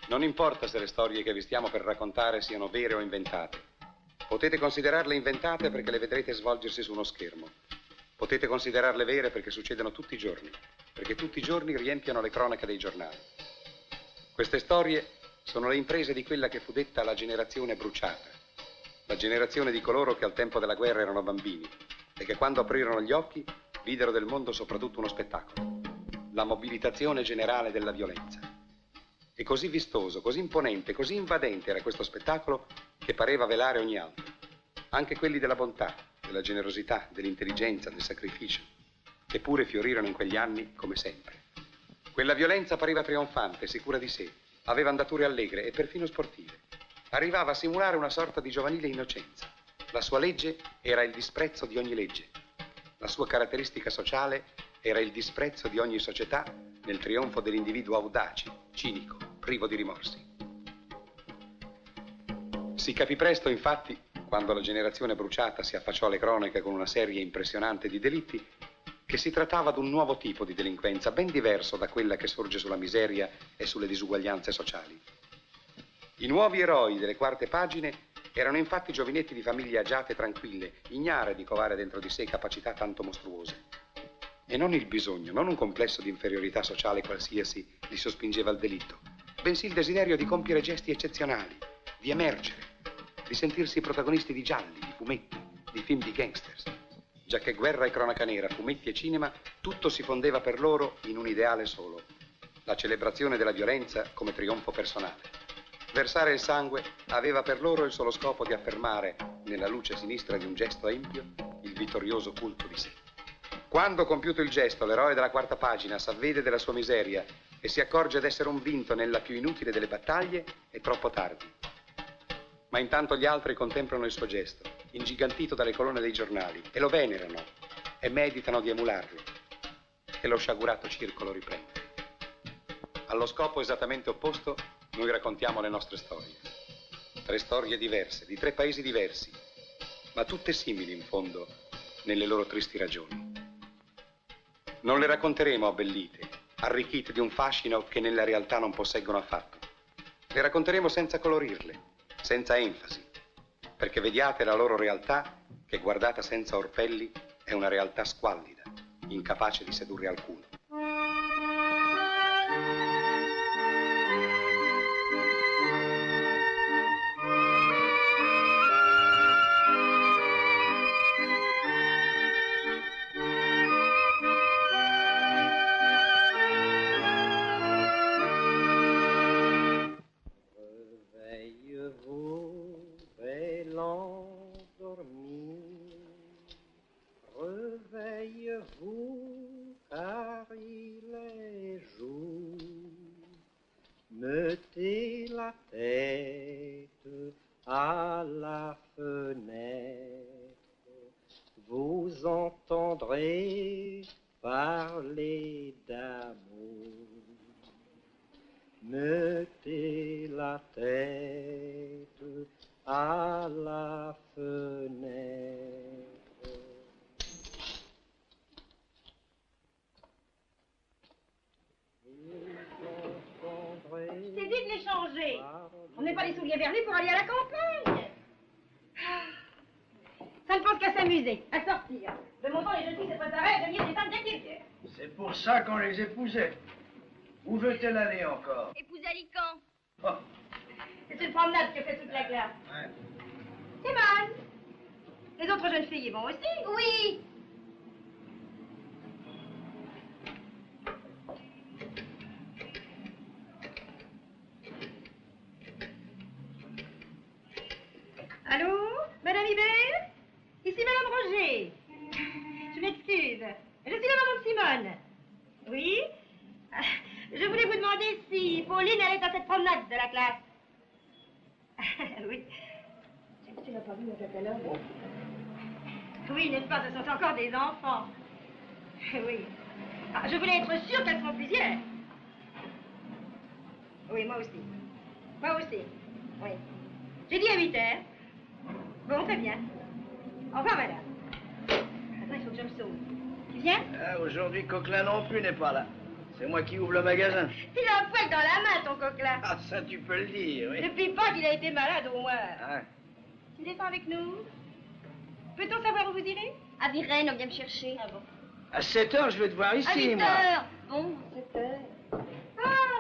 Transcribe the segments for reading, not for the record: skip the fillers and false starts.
Non importa se le storie che vi stiamo per raccontare siano vere o inventate. Potete considerarle inventate perché le vedrete svolgersi su uno schermo. Potete considerarle vere perché succedono tutti i giorni, perché tutti i giorni riempiono le cronache dei giornali. Queste storie sono le imprese di quella che fu detta la generazione bruciata, la generazione di coloro che al tempo della guerra erano bambini e che quando aprirono gli occhi videro del mondo soprattutto uno spettacolo, la mobilitazione generale della violenza. E così vistoso, così imponente, così invadente era questo spettacolo che pareva velare ogni altro, anche quelli della bontà, della generosità, dell'intelligenza, del sacrificio, che pure fiorirono in quegli anni come sempre. Quella violenza pareva trionfante, sicura di sé, aveva andature allegre e perfino sportive. Arrivava a simulare una sorta di giovanile innocenza. La sua legge era il disprezzo di ogni legge. La sua caratteristica sociale era il disprezzo di ogni società nel trionfo dell'individuo audace, cinico, privo di rimorsi. Si capì presto, infatti, quando la generazione bruciata si affacciò alle cronache con una serie impressionante di delitti, che si trattava di un nuovo tipo di delinquenza, ben diverso da quella che sorge sulla miseria e sulle disuguaglianze sociali. I nuovi eroi delle quarte pagine erano infatti giovinetti di famiglie agiate e tranquille, ignare di covare dentro di sé capacità tanto mostruose. E non il bisogno, non un complesso di inferiorità sociale qualsiasi li sospingeva al delitto, bensì il desiderio di compiere gesti eccezionali, di emergere, di sentirsi protagonisti di gialli, di fumetti, di film di gangsters. Giacché guerra e cronaca nera, fumetti e cinema, tutto si fondeva per loro in un ideale solo, la celebrazione della violenza come trionfo personale. Versare il sangue aveva per loro il solo scopo di affermare, nella luce sinistra di un gesto empio, il vittorioso culto di sé. Quando, compiuto il gesto, l'eroe della quarta pagina s'avvede della sua miseria e si accorge d'essere un vinto nella più inutile delle battaglie, è troppo tardi. Ma intanto gli altri contemplano il suo gesto, ingigantito dalle colonne dei giornali, e lo venerano e meditano di emularlo. E lo sciagurato circolo riprende. Allo scopo esattamente opposto, noi raccontiamo le nostre storie. 3 storie diverse, di 3 paesi diversi, ma tutte simili in fondo nelle loro tristi ragioni. Non le racconteremo abbellite, arricchite di un fascino che nella realtà non posseggono affatto. Le racconteremo senza colorirle, senza enfasi, perché vediate la loro realtà che, guardata senza orpelli, è una realtà squallida, incapace di sedurre alcuno. Réveillez-vous, car il est jour. Mettez la tête à la fenêtre. Vous entendrez parler d'amour. Mettez la tête à la fenêtre. Je t'ai dit de les changer. On n'est pas les souliers vernis pour aller à la campagne. Ça ne pense qu'à s'amuser, à sortir. De mon temps, les jeunes filles se préparaient à devenir des femmes d'activité. C'est pour ça qu'on les épousait. Où veut-elle aller encore? Épouser Alican. Oh. C'est une promenade que fait toute la classe. Ouais. C'est mal. Les autres jeunes filles y vont aussi? Oui. Allô? Madame Hibert? Ici Madame Roger. Je m'excuse. Je suis la maman de Simone. Oui? Je voulais vous demander si Pauline allait à cette promenade de la classe. Oui. Tu n'as pas vu mon catalogue? Oui, n'est-ce pas? Ce sont encore des enfants. Oui. Ah, je voulais être sûre qu'elles seront plusieurs. Oui, moi aussi. Moi aussi. Oui. J'ai dit à 8 heures. Bon, très bien. Au revoir, madame. Attends, il faut que je me sauve. Tu viens? Ah, aujourd'hui, Coquelin non plus n'est pas là. C'est moi qui ouvre le magasin. Il a un poil dans la main, ton coq-là. Ah, ça, tu peux le dire, oui. Depuis pas qu'il a été malade, au moins. Ah. Tu descends avec nous? Peut-on savoir où vous irez? À Virennes, on vient me chercher. Ah bon? À 7 heures, je vais te voir ici, À 8 moi. heures. Bon, 7 heures. Ah,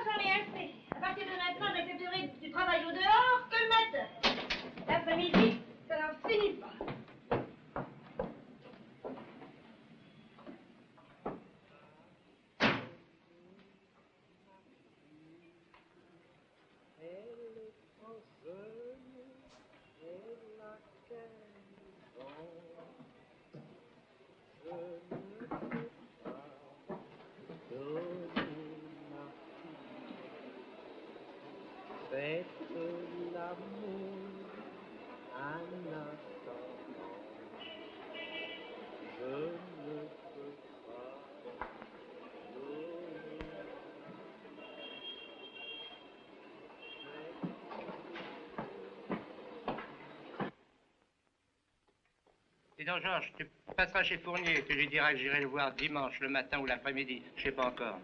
j'en ai assez. À partir de maintenant, j'accepterai du travail au dehors que le matin. L'après-midi, ça n'en finit pas. Faites l'amour un instant. Je ne peux pas Dis donc, Georges, tu passeras chez Fournier et tu lui diras que j'irai le voir dimanche, le matin ou l'après-midi. Je sais pas encore.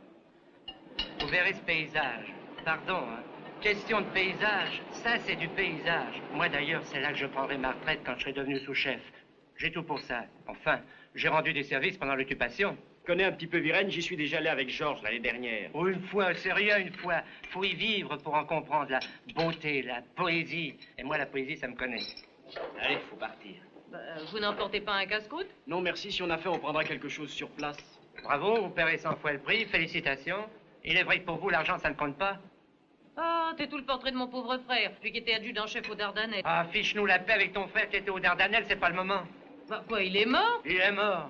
Vous verrez ce paysage. Pardon, hein. Question de paysage, ça c'est du paysage. Moi d'ailleurs, c'est là que je prendrai ma retraite quand je serai devenu sous-chef. J'ai tout pour ça. Enfin, j'ai rendu des services pendant l'occupation. Je connais un petit peu Virennes, j'y suis déjà allé avec Georges l'année dernière. Oh, une fois, c'est rien une fois. Faut y vivre pour en comprendre la beauté, la poésie. Et moi, la poésie, ça me connaît. Allez, faut partir. Vous n'emportez pas un casse-croûte? Non, merci, si on a fait, on prendra quelque chose sur place. Bravo, vous paierez 100 fois le prix, félicitations. Il est vrai que pour vous, l'argent, ça ne compte pas. Ah, t'es tout le portrait de mon pauvre frère, lui qui était adjudant-chef aux Dardanelles. Ah, fiche-nous la paix avec ton frère qui était aux Dardanelles, c'est pas le moment. Bah quoi, il est mort? Il est mort.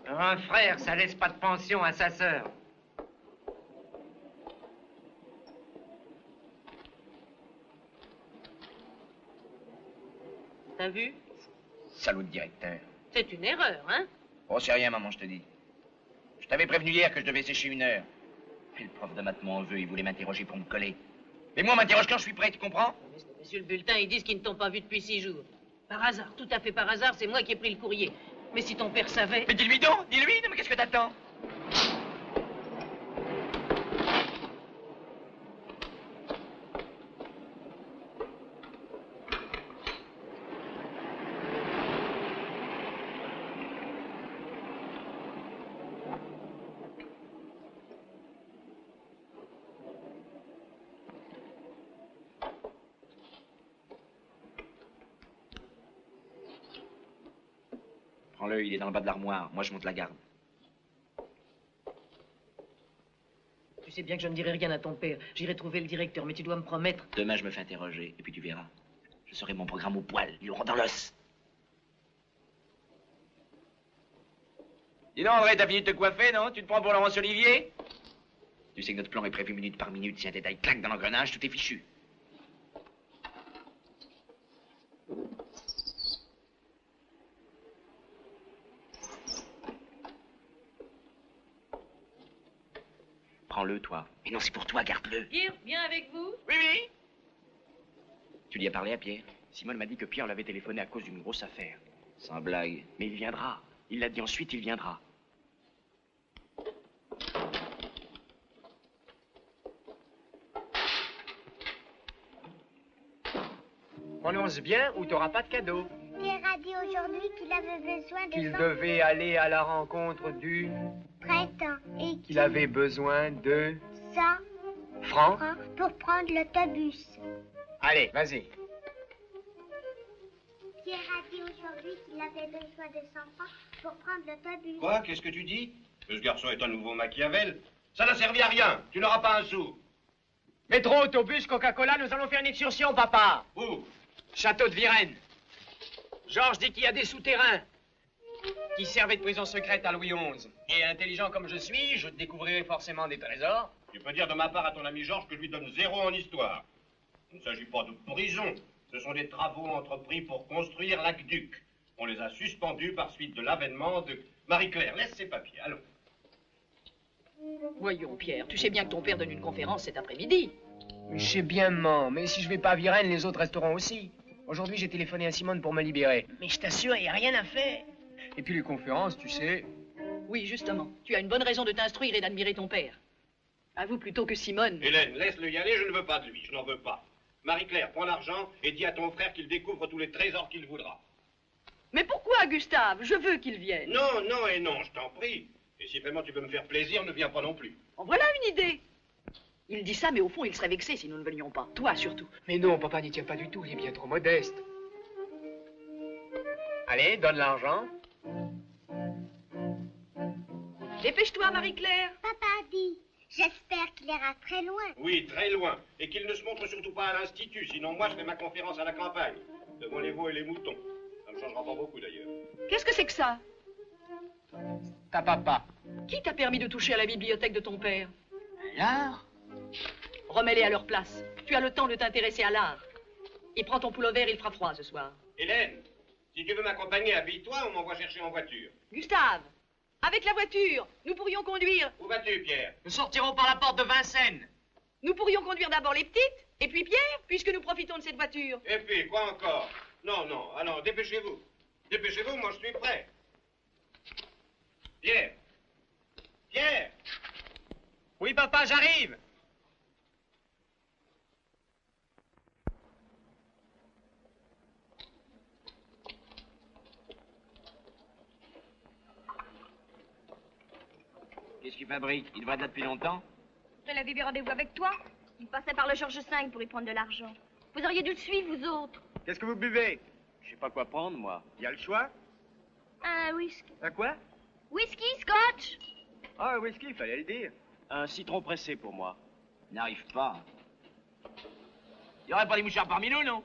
Un frère, ça laisse pas de pension à sa sœur. T'as vu? Salaud de directeur. C'est une erreur, hein? Oh, c'est rien, maman, je te dis. Je t'avais prévenu hier que je devais sécher 1 heure. Et le prof de maths m'en veut, il voulait m'interroger pour me coller. Mais moi, on m'interroge quand je suis prêt, tu comprends? Monsieur le bulletin, ils disent qu'ils ne t'ont pas vu depuis 6 jours. Par hasard, tout à fait par hasard, c'est moi qui ai pris le courrier. Mais si ton père savait... Mais dis-lui donc, dis-lui, non mais qu'est-ce que t'attends? Prends-le, il est dans le bas de l'armoire. Moi, je monte la garde. Tu sais bien que je ne dirai rien à ton père. J'irai trouver le directeur, mais tu dois me promettre... Demain, je me fais interroger, et puis tu verras. Je saurai mon programme au poil. Ils l'auront dans l'os. Dis donc, André, t'as fini de te coiffer, non? Tu te prends pour Laurence Olivier? Tu sais que notre plan est prévu minute par minute. Si un détail claque dans l'engrenage, tout est fichu. Prends-le, toi. Mais non, c'est pour toi, garde-le. Pierre, viens avec vous? Oui, oui. Tu lui as parlé à Pierre? Simone m'a dit que Pierre l'avait téléphoné à cause d'une grosse affaire. Sans blague. Mais il viendra. Il l'a dit ensuite, il viendra. Prononce bien ou t'auras pas de cadeau. Pierre a dit aujourd'hui qu'il avait besoin de qu'il 100 devait aller à la rencontre du printemps et qu'il avait besoin de 100 francs. francs pour prendre l'autobus. Allez, vas-y. Pierre a dit aujourd'hui qu'il avait besoin de 100 francs pour prendre l'autobus. Quoi? Qu'est-ce que tu dis? Ce garçon est un nouveau Machiavel. Ça n'a servi à rien. Tu n'auras pas un sou. Métro, autobus, Coca-Cola, nous allons faire une excursion, papa. Où? Château de Virennes. Georges dit qu'il y a des souterrains qui servaient de prison secrète à Louis XI. Et intelligent comme je suis, je découvrirai forcément des trésors. Tu peux dire de ma part à ton ami Georges que je lui donne 0 en histoire. Il ne s'agit pas de prison. Ce sont des travaux entrepris pour construire l'aqueduc. On les a suspendus par suite de l'avènement de Marie-Claire. Laisse ces papiers, allons. Voyons, Pierre, tu sais bien que ton père donne une conférence cet après-midi. Je sais bien, maman, mais si je vais pas à Virennes, les autres resteront aussi. Aujourd'hui, j'ai téléphoné à Simone pour me libérer. Mais je t'assure, il n'y a rien à faire. Et puis les conférences, tu sais... Oui, justement. Tu as une bonne raison de t'instruire et d'admirer ton père. À vous plutôt que Simone. Hélène, laisse-le y aller, je ne veux pas de lui, je n'en veux pas. Marie-Claire, prends l'argent et dis à ton frère qu'il découvre tous les trésors qu'il voudra. Mais pourquoi, Gustave? Je veux qu'il vienne. Non, non et non, je t'en prie. Et si vraiment tu veux me faire plaisir, ne viens pas non plus. En voilà une idée. Il dit ça, mais au fond, il serait vexé si nous ne venions pas. Toi, surtout. Mais non, papa n'y tient pas du tout, il est bien trop modeste. Allez, donne l'argent. Dépêche-toi, Marie-Claire. Papa a dit, j'espère qu'il ira très loin. Oui, très loin. Et qu'il ne se montre surtout pas à l'Institut, sinon moi je fais ma conférence à la campagne. Devant les veaux et les moutons. Ça ne changera pas beaucoup d'ailleurs. Qu'est-ce que c'est que ça? Ta papa. Qui t'a permis de toucher à la bibliothèque de ton père? L'art? Remets-les à leur place. Tu as le temps de t'intéresser à l'art. Et prends ton pullover, il fera froid ce soir. Hélène, si tu veux m'accompagner, habille-toi, on m'envoie chercher en voiture. Gustave, avec la voiture, nous pourrions conduire. Où vas-tu, Pierre? Nous sortirons par la porte de Vincennes. Nous pourrions conduire d'abord les petites, et puis Pierre, puisque nous profitons de cette voiture. Et puis, quoi encore? Non, non, alors dépêchez-vous. Dépêchez-vous, moi je suis prêt. Pierre! Pierre! Oui, papa, j'arrive. Qu'est-ce qu'il fabrique? Il devrait être là depuis longtemps. Elle avait eu rendez-vous avec toi. Il passait par le Georges V pour y prendre de l'argent. Vous auriez dû le suivre, vous autres. Qu'est-ce que vous buvez? Je sais pas quoi prendre, moi. Il y a le choix? Un whisky. Un quoi? Whisky, scotch. Ah, un whisky, il fallait le dire. Un citron pressé pour moi. N'arrive pas. Il y aurait pas des mouchards parmi nous, non?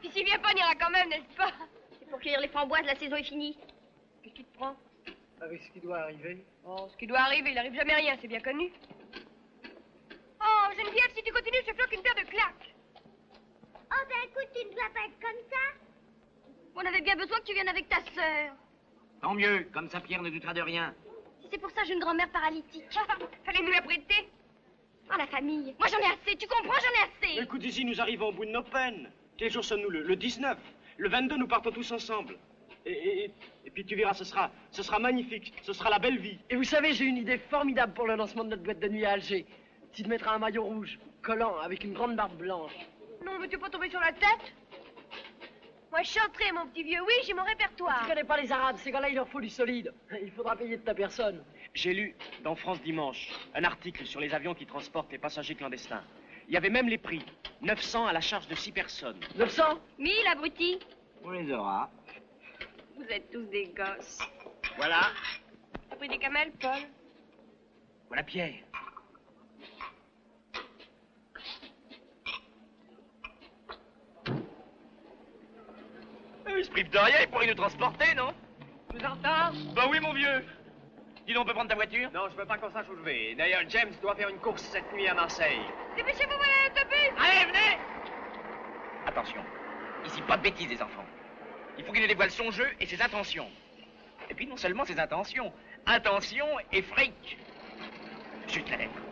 Puis s'il vient pas, on ira quand même, n'est-ce pas? C'est pour cueillir les framboises, la saison est finie. Qu'est-ce qui te prend? Avec ce qui doit arriver. Oh, ce qui doit arriver, il arrive jamais rien, c'est bien connu. Oh, Geneviève, si tu continues, je te floque une paire de claques. Oh, ben écoute, tu ne dois pas être comme ça. On avait bien besoin que tu viennes avec ta sœur. Tant mieux, comme ça Pierre ne doutera de rien. Si c'est pour ça, j'ai une grand-mère paralytique. Fallait nous la prêter. Oh, la famille. Moi, j'en ai assez, tu comprends, j'en ai assez. Écoute, ici, nous arrivons au bout de nos peines. Quel jour sommes-nous? Le 19. Le 22, nous partons tous ensemble. Et puis tu verras, ce sera magnifique. Ce sera la belle vie. Et vous savez, j'ai une idée formidable pour le lancement de notre boîte de nuit à Alger. Tu te mettras un maillot rouge, collant, avec une grande barbe blanche. Non, veux-tu pas tomber sur la tête? Moi, je chanterai, mon petit vieux. Oui, j'ai mon répertoire. Tu connais pas les Arabes, ces gars-là, il leur faut du solide. Il faudra payer de ta personne. J'ai lu dans France Dimanche un article sur les avions qui transportent les passagers clandestins. Il y avait même les prix. 900 à la charge de 6 personnes. 900? 1000, abruti. On les aura. Vous êtes tous des gosses. Voilà. T'as pris des camels, Paul? Voilà Pierre. Il se prive de rien, il pourrait nous transporter, non? Plus en retard? Bah oui, mon vieux. Dis donc, on peut prendre ta voiture? Non, je veux pas qu'on sache où je vais. D'ailleurs, James doit faire une course cette nuit à Marseille. Dépêchez-vous, voilà l'autobus. Allez, venez! Attention. Ici, pas de bêtises, les enfants. Il faut qu'il nous dévoile son jeu et ses intentions. Et puis, non seulement ses intentions. Intentions et fric. Chut, la lettre.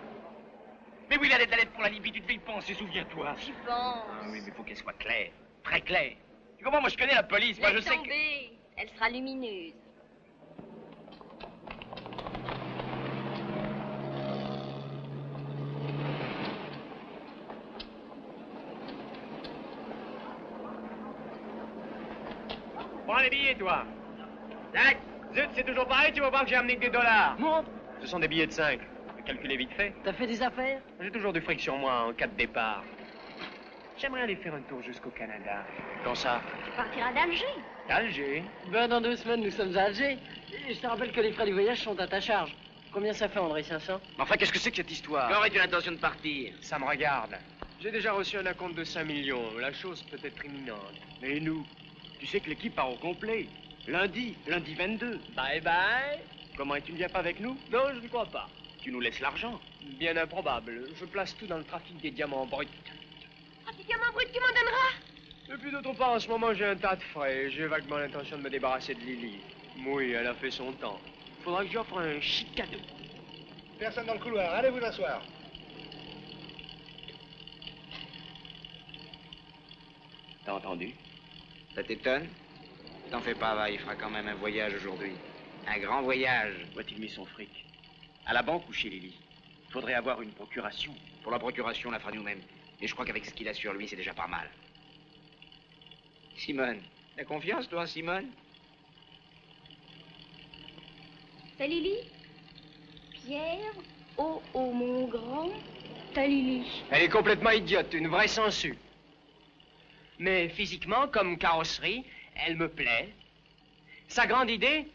Mais oui, la lettre pour la Libye, tu devais y penser, souviens-toi. J'y pense. Ah oui, mais il faut qu'elle soit claire. Très claire. Tu comprends, moi, je connais la police. Moi, je Laisse sais que... tomber. Elle sera lumineuse. Prends les billets, toi. Tac. Zut, c'est toujours pareil, tu vois pas que j'ai amené que des dollars. Montre. Ce sont des billets de 5. Calculez vite fait. T'as fait des affaires? J'ai toujours du fric sur moi en cas de départ. J'aimerais aller faire un tour jusqu'au Canada. Quand ça? Tu partiras d'Alger. Alger. Ben, dans 2 semaines, nous sommes à Alger. Et je te rappelle que les frais du voyage sont à ta charge. Combien ça fait, André? 500? Mais enfin, qu'est-ce que c'est que cette histoire? Quand aurais-tu l'intention de partir? Ça me regarde. J'ai déjà reçu un acompte de 5 millions. La chose peut être imminente. Mais nous, tu sais que l'équipe part au complet. Lundi 22. Bye bye. Comment, et tu ne viens pas avec nous? Non, je ne crois pas. Tu nous laisses l'argent? Bien improbable. Je place tout dans le trafic des diamants bruts. Ah, des diamants bruts, tu m'en donneras? Et puis d'autre part, en ce moment, j'ai un tas de frais. J'ai vaguement l'intention de me débarrasser de Lily. Oui, elle a fait son temps. Faudra que j'offre un chic cadeau. Personne dans le couloir, allez vous asseoir. T'as entendu? Ça t'étonne? T'en fais pas, va, il fera quand même un voyage aujourd'hui. Un grand voyage. Où a-t-il mis son fric? À la banque ou chez Lily? Faudrait avoir une procuration. Pour la procuration, on la fera nous-mêmes. Et je crois qu'avec ce qu'il a sur lui, c'est déjà pas mal. Simone, t'as confiance, toi, Simone? C'est Lily? Pierre? Oh, oh, mon grand. C'est Lily. Elle est complètement idiote, une vraie sangsue. Mais physiquement, comme carrosserie, elle me plaît. Sa grande idée,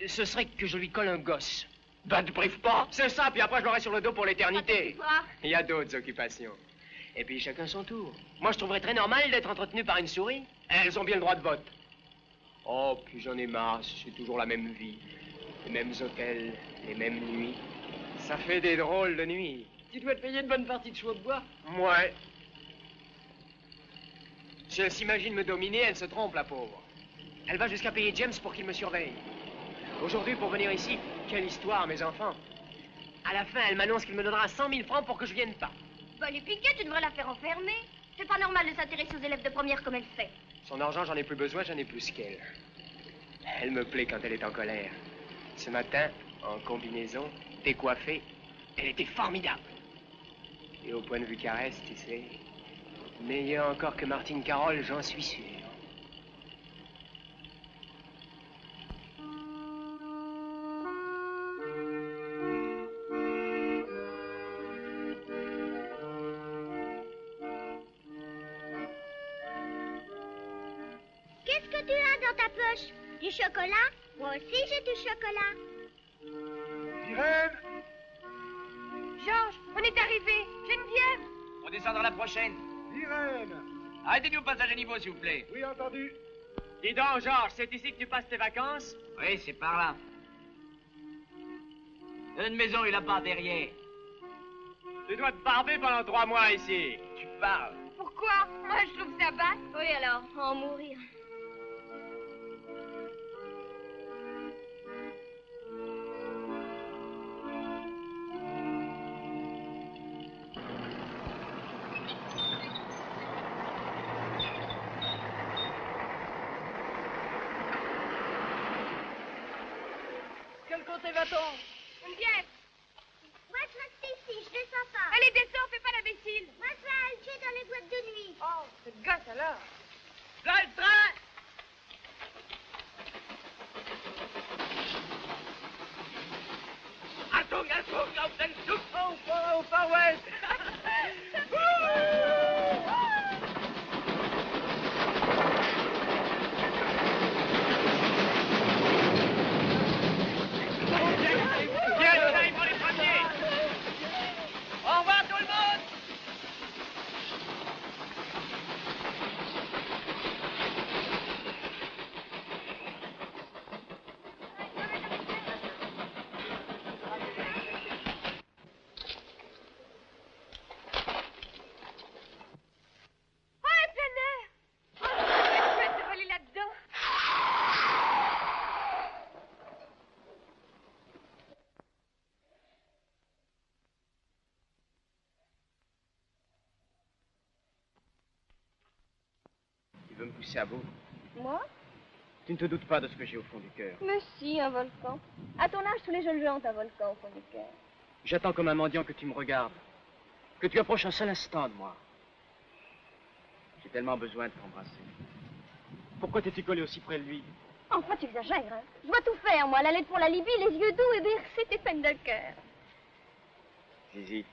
ce serait que je lui colle un gosse. Ben, te prive pas. C'est ça, puis après, je l'aurai sur le dos pour l'éternité. Il y a d'autres occupations. Et puis, chacun son tour. Moi, je trouverais très normal d'être entretenu par une souris. Elles ont bien le droit de vote. Oh, puis j'en ai marre, c'est toujours la même vie. Les mêmes hôtels, les mêmes nuits. Ça fait des drôles de nuits. Tu dois te payer une bonne partie de chevaux de bois. Ouais. Si elle s'imagine me dominer, elle se trompe, la pauvre. Elle va jusqu'à payer James pour qu'il me surveille. Aujourd'hui, pour venir ici, quelle histoire, mes enfants. À la fin, elle m'annonce qu'il me donnera 100 000 francs pour que je vienne pas. Bah, les piquets, tu devrais la faire enfermer. C'est pas normal de s'intéresser aux élèves de première comme elle fait. Son argent, j'en ai plus besoin, j'en ai plus qu'elle. Elle me plaît quand elle est en colère. Ce matin, en combinaison, décoiffée, elle était formidable. Et au point de vue caresse, tu sais, meilleure encore que Martine Carole, j'en suis sûr. Qu'est-ce que tu as dans ta poche? Du chocolat? Moi aussi j'ai du chocolat. Irène! Georges, on est arrivé. Geneviève. On descendra la prochaine. Irène! Arrêtez-nous au passage à niveau, s'il vous plaît. Oui, entendu. Dis donc, Georges, c'est ici que tu passes tes vacances? Oui, c'est par là. Une maison, il a pas derrière. Tu dois te barber pendant 3 mois ici. Tu parles. Pourquoi? Moi, je trouve ça bas. Oui, alors, en mourir. Quel côté va-t-on? Geneviève. Moi je reste ici, je descends pas. Allez, descends, fais pas l'imbécile. Moi je vais à Alger dans les boîtes de nuit. Oh, cette gosse alors. Là, le train! Achtung, auf den Zug! Au Far West. Viens, j'arrive pour les premiers! Au revoir, tout le monde! Tu veux me pousser à bout? Moi? Tu ne te doutes pas de ce que j'ai au fond du cœur. Mais si, un volcan. À ton âge, tous les jeunes gens ont un volcan au fond du cœur. J'attends comme un mendiant que tu me regardes. Que tu approches un seul instant de moi. J'ai tellement besoin de t'embrasser. Pourquoi t'es-tu collé aussi près de lui? Enfin, tu exagères, hein. Je dois tout faire, moi. La lettre pour la Libye, les yeux doux et bercer tes peines de cœur. Zizi,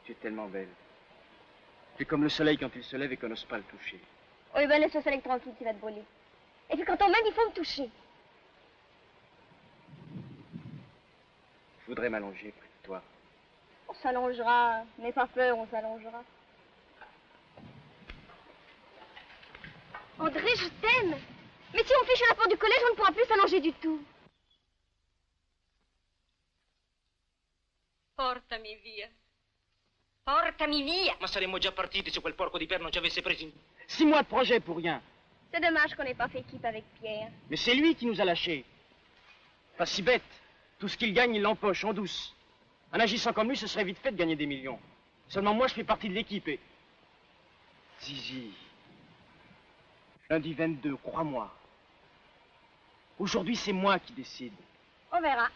tu es tellement belle. Tu es comme le soleil quand il se lève et qu'on n'ose pas le toucher. Oui, ben laisse le soleil tranquille, tu vas te brûler. Et puis quand on m'aime, il faut me toucher. Je voudrais m'allonger près de toi. On s'allongera. N'aie pas peur, on s'allongera. André, je t'aime. Mais si on fiche à la porte du collège, on ne pourra plus s'allonger du tout. Portami via. Portami via. Ma saremmo già partiti se quel porco di Père non ci avesse presi in... 6 mois de projet pour rien. C'est dommage qu'on n'ait pas fait équipe avec Pierre. Mais c'est lui qui nous a lâchés. Pas si bête. Tout ce qu'il gagne, il l'empoche en douce. En agissant comme lui, ce serait vite fait de gagner des millions. Seulement moi, je fais partie de l'équipe et... Zizi. Lundi 22, crois-moi. Aujourd'hui, c'est moi qui décide. On verra.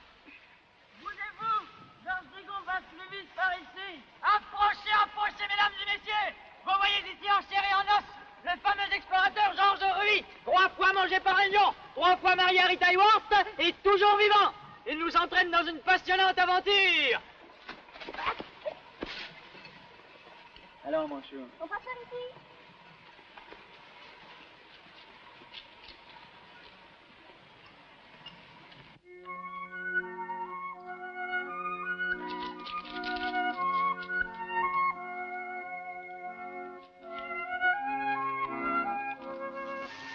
Bougez-vous. Georges Drigon va Approchez, approchez, mesdames et messieurs. Vous voyez ici en chair et en os le fameux explorateur Georges Ruy, 3 fois mangé par un lion, 3 fois marié à Rita Hayworth et toujours vivant. Il nous entraîne dans une passionnante aventure. Alors, mon chou. On passe par ici.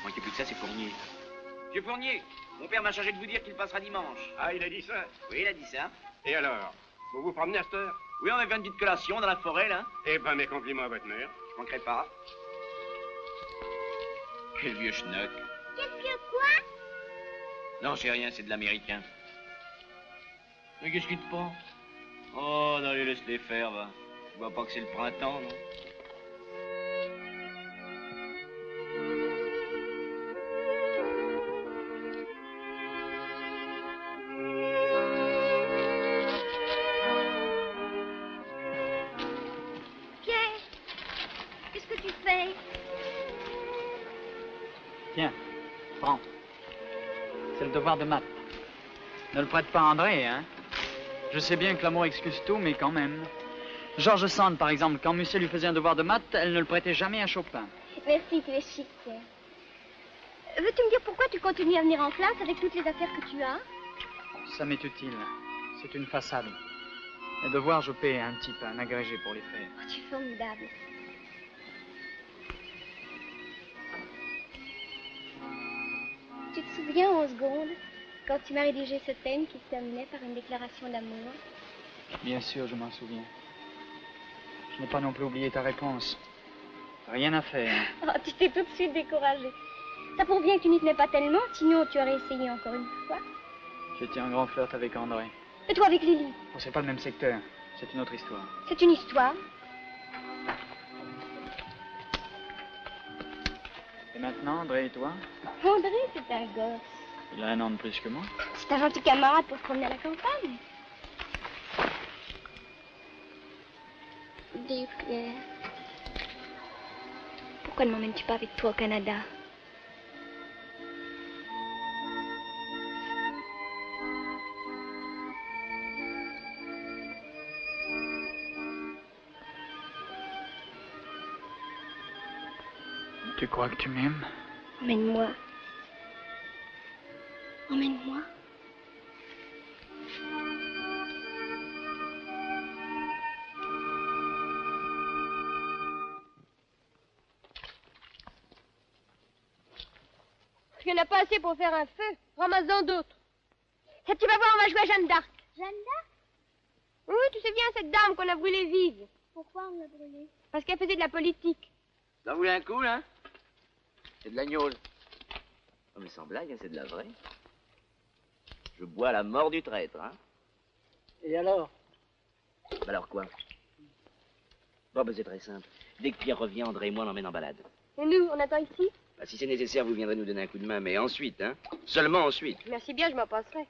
Manquez plus que ça, c'est Fournier. Monsieur Fournier, mon père m'a chargé de vous dire qu'il passera dimanche. Ah, il a dit ça? Oui, il a dit ça. Et alors? Vous vous promenez à cette heure? Oui, on a fait une petite collation dans la forêt, là. Eh ben, mes compliments à votre mère. Je manquerai pas. Quel vieux schnock. Qu'est-ce que quoi? Non, c'est rien, c'est de l'américain. Mais qu'est-ce qu'il te prend? Oh, non, laisse-les faire, va. Tu vois pas que c'est le printemps, non? Pierre, qu'est-ce que tu fais? Tiens, prends. C'est le devoir de maths. Ne le prête pas à André, hein? Je sais bien que l'amour excuse tout, mais quand même. George Sand, par exemple, quand Musset lui faisait un devoir de maths, elle ne le prêtait jamais à Chopin. Merci, tu es chic, Pierre. Veux-tu me dire pourquoi tu continues à venir en classe avec toutes les affaires que tu as? Ça m'est utile. C'est une façade. Les devoirs, je paie un type, un agrégé pour les faire. Oh, tu es formidable. Tu te souviens, en seconde, quand tu m'as rédigé ce thème qui se terminait par une déclaration d'amour? Bien sûr, je m'en souviens. Je n'ai pas non plus oublié ta réponse. Rien à faire. Oh, tu t'es tout de suite découragé. Ça prouve bien que tu n'y tenais pas tellement, sinon tu aurais essayé encore une fois. J'étais en grand flirt avec André. Et toi avec Lily? Oh, c'est pas le même secteur. C'est une autre histoire. C'est une histoire. Et maintenant, André et toi? André, c'est un gosse. Il a un an de plus que moi. C'est un gentil camarade pour se promener à la campagne. Dis, Pierre, pourquoi ne m'emmènes-tu pas avec toi au Canada? Tu crois que tu m'aimes? Emmène-moi. Emmène-moi. Il n'y en a pas assez pour faire un feu. Ramasse-en d'autres. Et tu vas voir, on va jouer à Jeanne d'Arc. Jeanne d'Arc? Oui, tu sais bien, cette dame qu'on a brûlée vive. Pourquoi on l'a brûlée? Parce qu'elle faisait de la politique. T'en voulais un coup, là? C'est de la gnôle. Oh, mais sans blague, hein, c'est de la vraie. Je bois la mort du traître, hein. Et alors? Bah alors quoi? Bon, bah c'est très simple. Dès que Pierre revient, André et moi l'emmène en balade. Et nous, on attend ici? Bah, si c'est nécessaire, vous viendrez nous donner un coup de main, mais ensuite, hein. Seulement ensuite. Merci bien, je m'en passerai.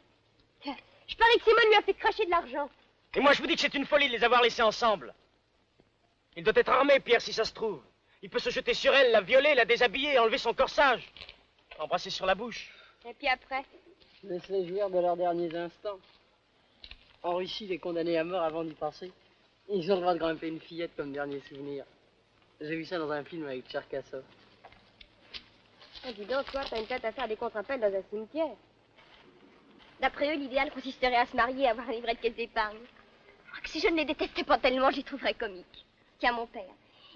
Je parie que Simone lui a fait cracher de l'argent. Et moi, je vous dis que c'est une folie de les avoir laissés ensemble. Il doit être armé, Pierre, si ça se trouve. Il peut se jeter sur elle, la violer, la déshabiller, enlever son corsage. L'embrasser sur la bouche. Et puis après? Laisse-les jouir de leurs derniers instants. En Russie, les condamnés à mort avant d'y passer, ils ont le droit de grimper une fillette comme dernier souvenir. J'ai vu ça dans un film avec Tcherkassov. Oh, dis donc, toi, t'as une tête à faire des contre-appels dans un cimetière. D'après eux, l'idéal consisterait à se marier et avoir un livret de caisse d'épargne. Oh, que si je ne les détestais pas tellement, j'y trouverais comique. Tiens, mon père,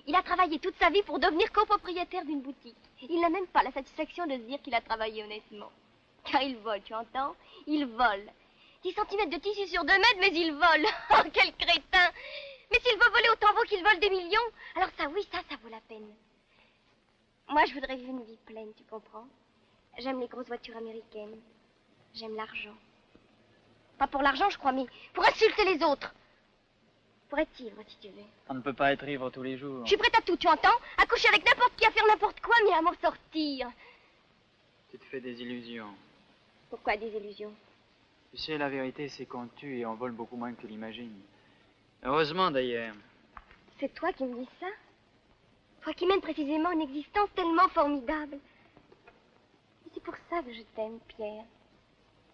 il a travaillé toute sa vie pour devenir copropriétaire d'une boutique. Il n'a même pas la satisfaction de se dire qu'il a travaillé honnêtement. Car il vole, tu entends? Il vole. 10 centimètres de tissu sur 2 mètres, mais il vole. Oh, quel crétin! Mais s'il veut voler autant vaut qu'il vole des millions, alors ça, oui, ça vaut la peine. Moi, je voudrais vivre une vie pleine, tu comprends? J'aime les grosses voitures américaines. J'aime l'argent. Pas pour l'argent, je crois, mais pour insulter les autres. Pour être ivre, si tu veux. On ne peut pas être ivre tous les jours. Je suis prête à tout, tu entends? À coucher avec n'importe qui, à faire n'importe quoi, mais à m'en sortir. Tu te fais des illusions. Pourquoi des illusions? Tu sais, la vérité, c'est qu'on tue et on vole beaucoup moins que tu l'imagines. Heureusement, d'ailleurs. C'est toi qui me dis ça? Toi qui mènes précisément une existence tellement formidable. Et c'est pour ça que je t'aime, Pierre.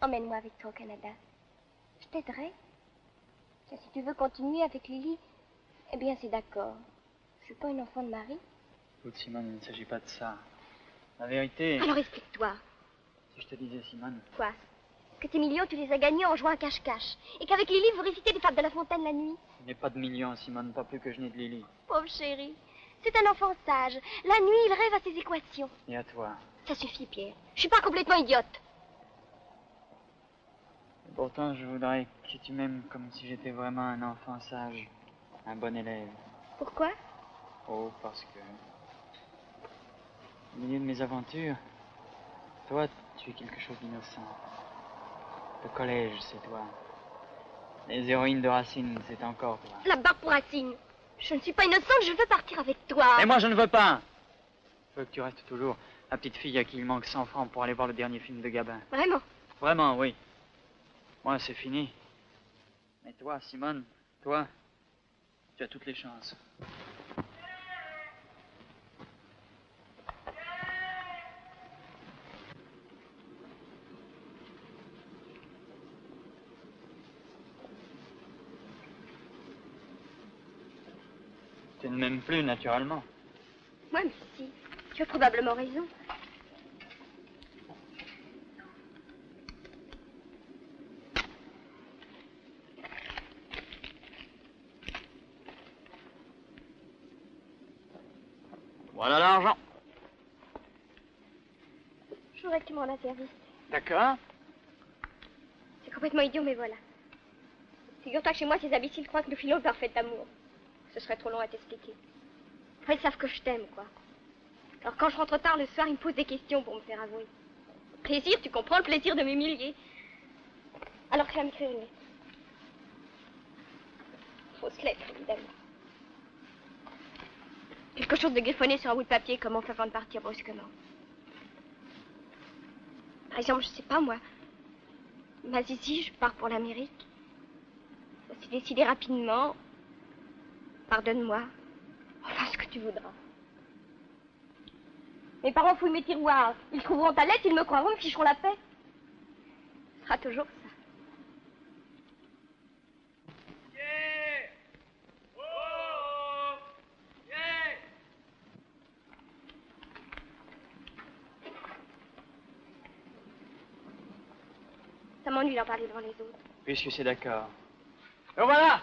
Emmène-moi avec toi au Canada. Je t'aiderai. Tiens, si tu veux continuer avec Lily, eh bien, c'est d'accord. Je suis pas une enfant de mari. Écoute, Simone, il ne s'agit pas de ça. La vérité... Alors explique-toi. Si je te disais, Simone... Quoi? Que tes millions, tu les as gagnés en jouant à cache-cache. Et qu'avec Lily, vous récitez des fables de La Fontaine la nuit. Je n'ai pas de millions, Simone, pas plus que je n'ai de Lily. Pauvre chéri. C'est un enfant sage. La nuit, il rêve à ses équations. Et à toi? Ça suffit, Pierre. Je suis pas complètement idiote. Et pourtant, je voudrais que tu m'aimes comme si j'étais vraiment un enfant sage. Un bon élève. Pourquoi? Oh, parce que... Au milieu de mes aventures, toi, tu es quelque chose d'innocent. Le collège, c'est toi. Les héroïnes de Racine, c'est encore toi. La barre pour Racine. Je ne suis pas innocente, je veux partir avec toi. Et moi, je ne veux pas. Je veux que tu restes toujours la petite fille à qui il manque 100 francs pour aller voir le dernier film de Gabin. Vraiment? Vraiment, oui. Moi, c'est fini. Mais toi, Simone, toi, tu as toutes les chances. Tu ne m'aimes plus, naturellement. Moi, mais si. Tu as probablement raison. Voilà l'argent. Je voudrais que tu me rendes un service. D'accord. C'est complètement idiot, mais voilà. Figure-toi que chez moi, ces imbéciles croient que nous filons le parfait amour. Ce serait trop long à t'expliquer. Enfin, ils savent que je t'aime, quoi. Alors quand je rentre tard le soir, ils me posent des questions pour me faire avouer. Plaisir, tu comprends le plaisir de m'humilier. Alors tu vas m'écrire une lettre. Fausse lettre, évidemment. Quelque chose de griffonné sur un bout de papier, comme on fait avant de partir brusquement. Par exemple, je sais pas moi. Ma zizi, je pars pour l'Amérique. Ça s'est décidé rapidement. Pardonne-moi. Enfin, ce que tu voudras. Mes parents fouillent mes tiroirs. Ils trouveront ta lettre, ils me croiront, me ficheront la paix. Ce sera toujours ça. Yeah! Oh! Yeah! Ça m'ennuie d'en parler devant les autres. Puisque c'est d'accord. Et voilà!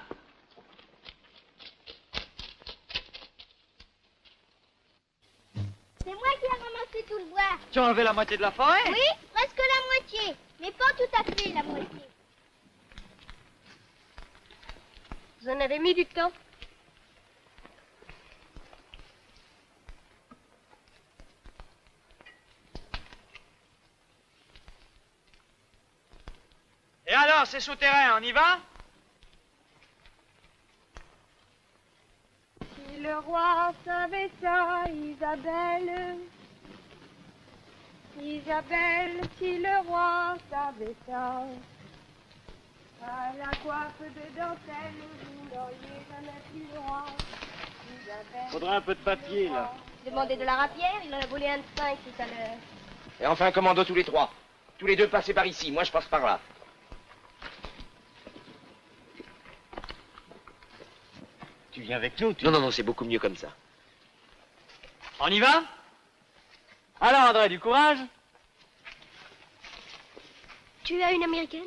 C'est moi qui ai ramassé tout le bois. Tu as enlevé la moitié de la forêt? Oui, presque la moitié. Mais pas tout à fait la moitié. Vous en avez mis du temps. Et alors, c'est souterrain, on y va? Si le roi savait ça, Isabelle. Isabelle, si le roi savait ça. À la coiffe de dentelle, vous l'auriez jamais plus droit. Isabelle. Faudra un peu de papier, là. Demandez de la rapière, il en a volé un de 5 tout à l'heure. Et enfin, commando tous les trois. Tous les deux passez par ici, moi je passe par là. Tu viens avec nous, Non, non, non, c'est beaucoup mieux comme ça. On y va? Alors, André, du courage? Tu as une américaine?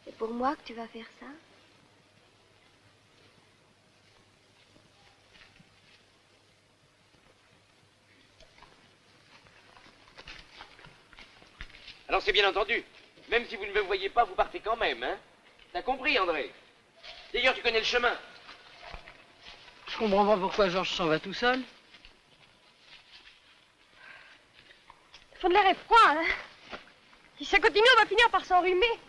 C'est pour moi que tu vas faire ça? Alors c'est bien entendu. Même si vous ne me voyez pas, vous partez quand même, hein? T'as compris, André? D'ailleurs, tu connais le chemin. Je comprends pas pourquoi Georges s'en va tout seul. Le fond de l'air est froid, hein? Si ça continue, on va finir par s'enrhumer.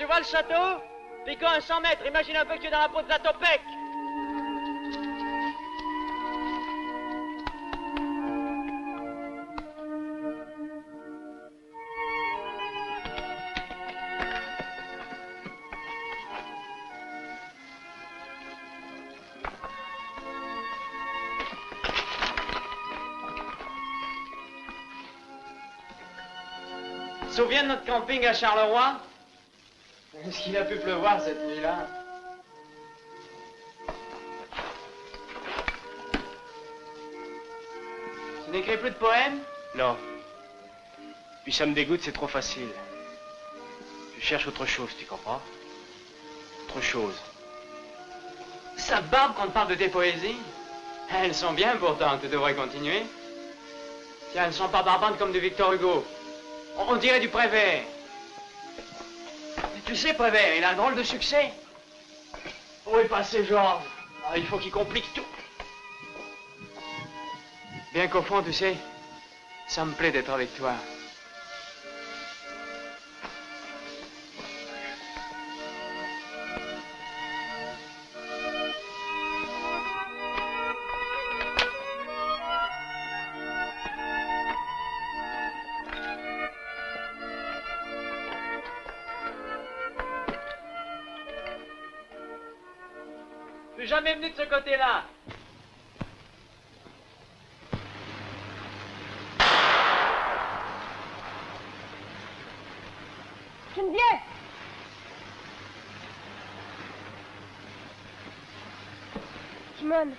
vois le château? Piquant à 100 mètres, imagine un peu que tu es dans la peau de la Topec. Tu te souviens de notre camping à Charleroi? Est-ce qu'il a pu pleuvoir cette nuit-là? Tu n'écris plus de poèmes? Non. Puis ça me dégoûte, c'est trop facile. Je cherche autre chose, tu comprends? Autre chose. Ça te barbe quand on te parle de tes poésies? Elles sont bien pourtant, tu devrais continuer. Tiens, elles ne sont pas barbantes comme de Victor Hugo. On dirait du Prévert. Mais tu sais, Prévert, il a un drôle de succès. Où est passé Georges? Ah, il faut qu'il complique tout. Bien qu'au fond, tu sais, ça me plaît d'être avec toi. Je suis jamais venu de ce côté-là. Geneviève! Simone.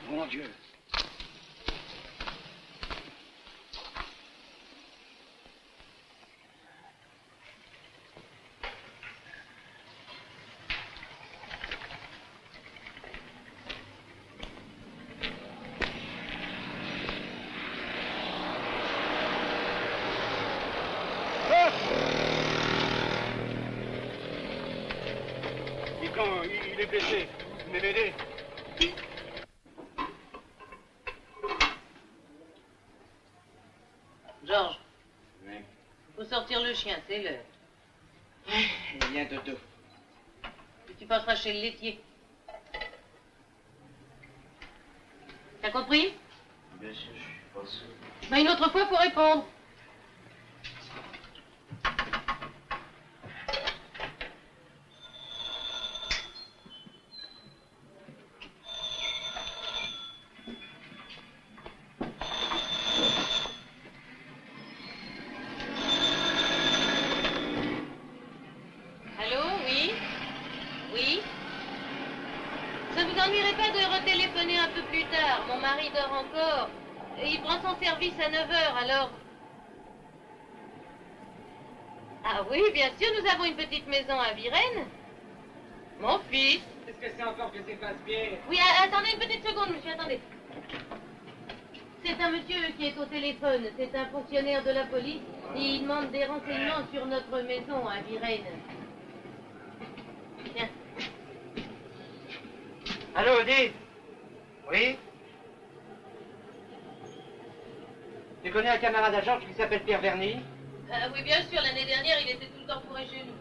Mon Dieu. Il est blessé. Vous venez m'aider? Georges. Oui. Faut sortir le chien, c'est l'heure. Il vient de dos. Puis tu passeras chez le laitier. T'as compris? Bien sûr, je suis pas sûr. Ben une autre fois, faut répondre. Mon mari dort encore. Il prend son service à 9h, alors... Ah oui, bien sûr, nous avons une petite maison à Virennes. Mon fils. Qu'est-ce que c'est encore que c'est passe-pied? Oui, attendez une petite seconde, monsieur, attendez. C'est un monsieur qui est au téléphone. C'est un fonctionnaire de la police. Et il demande des renseignements sur notre maison à Virène. Tiens. Allô, Odile? Oui? Tu connais un camarade à Georges qui s'appelle Pierre Verny? Oui, bien sûr, l'année dernière, il était tout le temps fourré chez nous.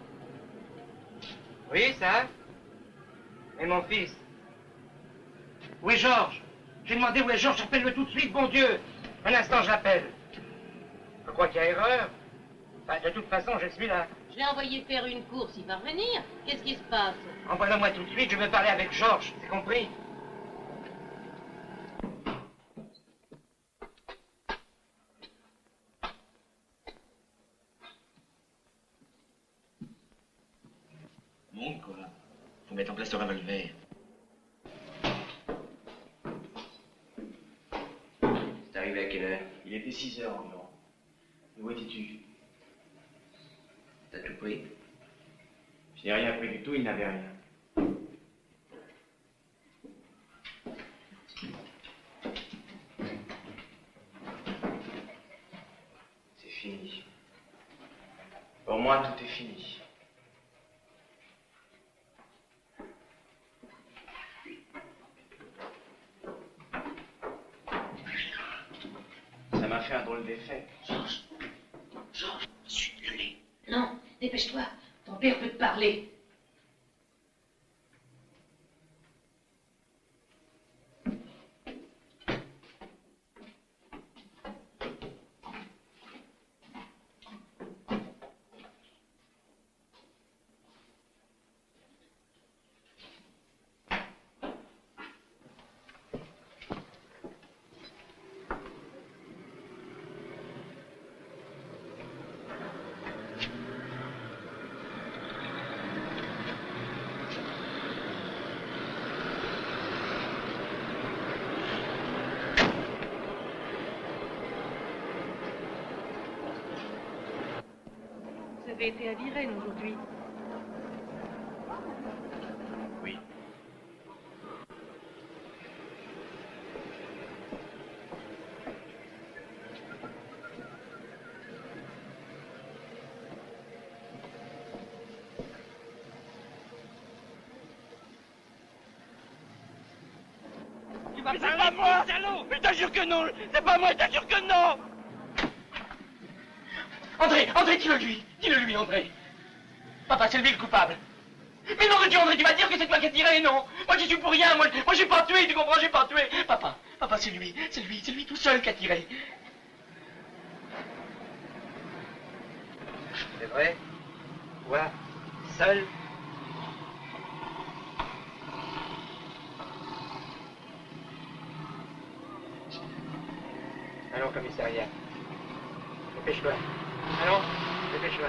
Oui, ça? Et mon fils? Où est Georges? J'ai demandé où est Georges, appelle-le tout de suite, bon Dieu! Un instant, je l'appelle. Je crois qu'il y a erreur. Enfin, de toute façon, je suis là. Je l'ai envoyé faire une course, il va revenir. Qu'est-ce qui se passe? Envoie-le-moi tout de suite, je veux parler avec Georges, c'est compris? Monte, quoi. Faut mettre en place le revolver. C'est arrivé à quelle heure? Il était 6 heures environ. Et où étais-tu? T'as tout pris? Je n'ai rien pris du tout, il n'avait rien. C'est fini. Pour moi, tout est fini. Ça m'a fait un drôle d'effet. Georges, chut, le lait. Non, dépêche-toi, ton père peut te parler. Vous avez été à Virène aujourd'hui. Oui. Tu vas pas c'est pas moi, salaud! Mais t'assure que non! C'est pas moi, t'assure que non! André, dis-le-lui, André. Papa, c'est lui le coupable. Mais non, André, tu vas dire que c'est toi qui as tiré, non? Moi, j'y suis pour rien, moi, j'ai pas tué, tu comprends, j'ai pas tué. Papa, c'est lui tout seul qui a tiré. C'est vrai? Toi, seul? Allons au commissariat. Dépêche-toi. Allons, dépêche-toi.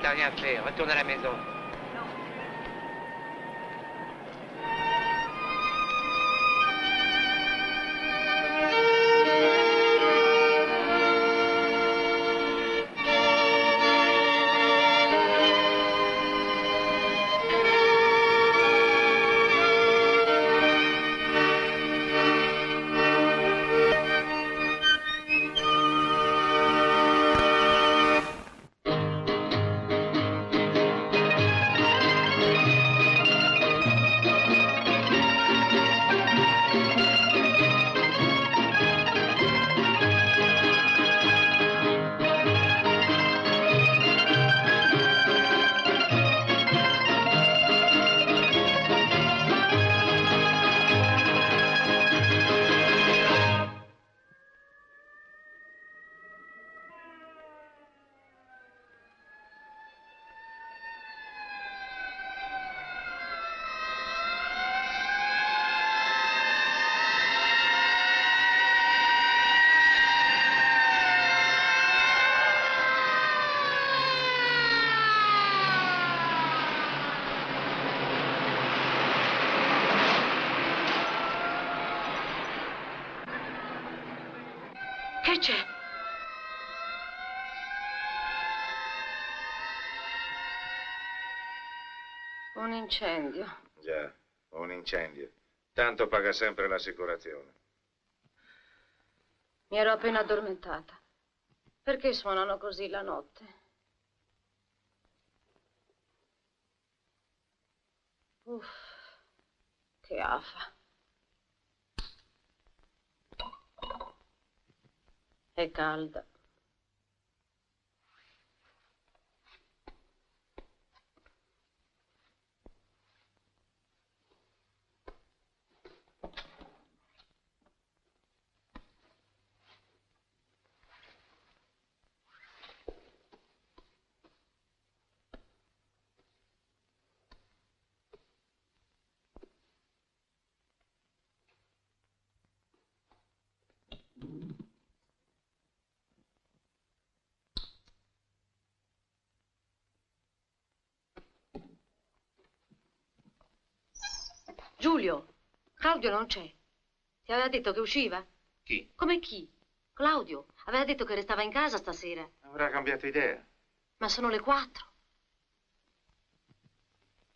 T'as rien fait, retourne à la maison. c'è? Un incendio. Già, un incendio. Tanto paga sempre l'assicurazione. Mi ero appena addormentata. Perché suonano così la notte? Uff, che afa. È calda. Giulio, Claudio non c'è. Ti aveva detto che usciva? Chi? Come chi? Claudio. Aveva detto che restava in casa stasera. Avrà cambiato idea. Ma sono le 4.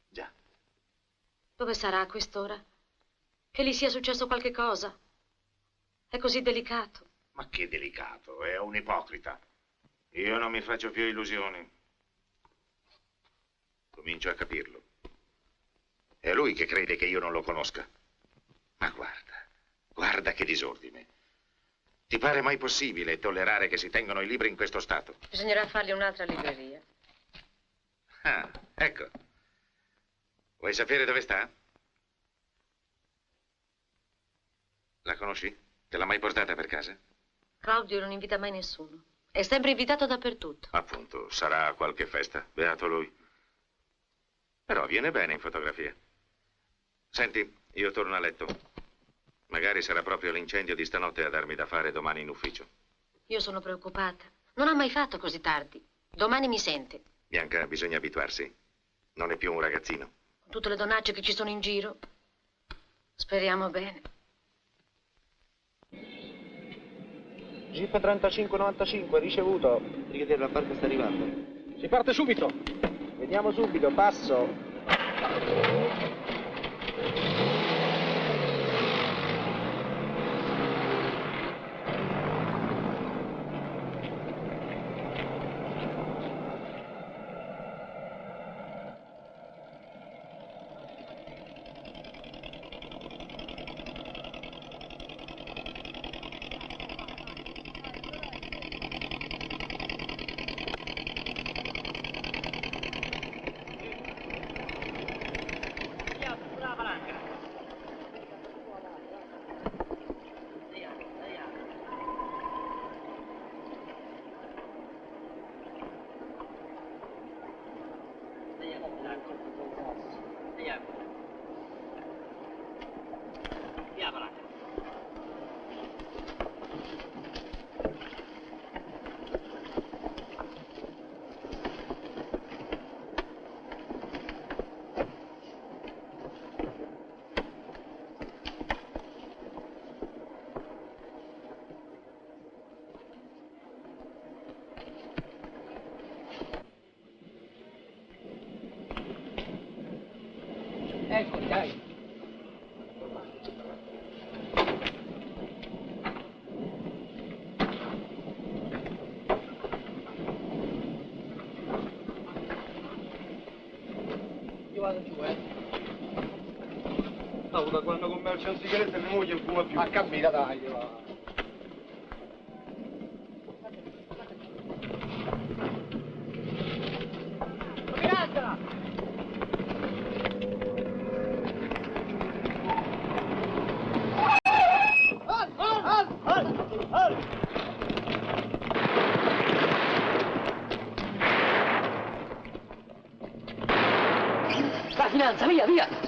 Già. Dove sarà a quest'ora? Che gli sia successo qualche cosa? È così delicato. Ma che delicato, è un ipocrita. Io non mi faccio più illusioni. Comincio a capirlo. È lui che crede che io non lo conosca. Ma guarda che disordine. Ti pare mai possibile tollerare che si tengano i libri in questo stato? Bisognerà fargli un'altra libreria. Ah, ecco. Vuoi sapere dove sta? La conosci? Te l'ha mai portata per casa? Claudio non invita mai nessuno. È sempre invitato dappertutto. Appunto, sarà a qualche festa. Beato lui. Però viene bene in fotografia. Senti, io torno a letto. Magari sarà proprio l'incendio di stanotte a darmi da fare domani in ufficio. Io sono preoccupata. Non ha mai fatto così tardi. Domani mi sente. Bianca, bisogna abituarsi. Non è più un ragazzino. Con tutte le donacce che ci sono in giro. Speriamo bene. Jeep 3595, ricevuto. Brigadiere, la barca sta arrivando. Si parte subito. Vediamo subito, passo. Ecco, dai. Io vado giù, da quando commerciano sigarette mia moglie non fuma più. Ma cammina, dai, va. La finanza, via, via!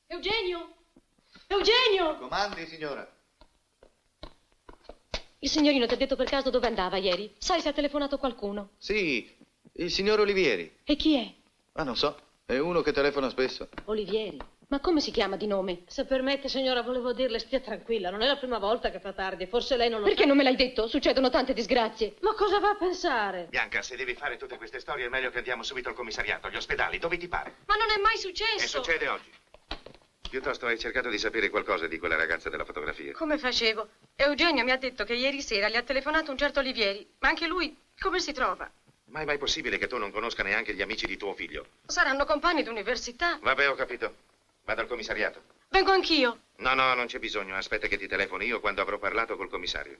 Eugenio! Eugenio! Comandi, signora. Il signorino ti ha detto per caso dove andava ieri? Sai se ha telefonato qualcuno? Sì, il signor Olivieri. E chi è? Ah, non so, è uno che telefona spesso. Olivieri. Ma come si chiama di nome? Se permette, signora, volevo dirle, stia tranquilla, non è la prima volta che fa tardi, forse lei non lo Perché sa. non me l'hai detto? Succedono tante disgrazie. Ma cosa va a pensare? Bianca, se devi fare tutte queste storie è meglio che andiamo subito al commissariato, agli ospedali, dove ti pare. Ma non è mai successo. E succede oggi. Piuttosto hai cercato di sapere qualcosa di quella ragazza della fotografia. Come facevo? Eugenio mi ha detto che ieri sera gli ha telefonato un certo Olivieri. Ma anche lui, come si trova? Ma è mai possibile che tu non conosca neanche gli amici di tuo figlio? Saranno compagni d'università. Vabbè, ho capito. Vado al commissariato. Vengo anch'io. No, non c'è bisogno. Aspetta che ti telefoni io quando avrò parlato col commissario.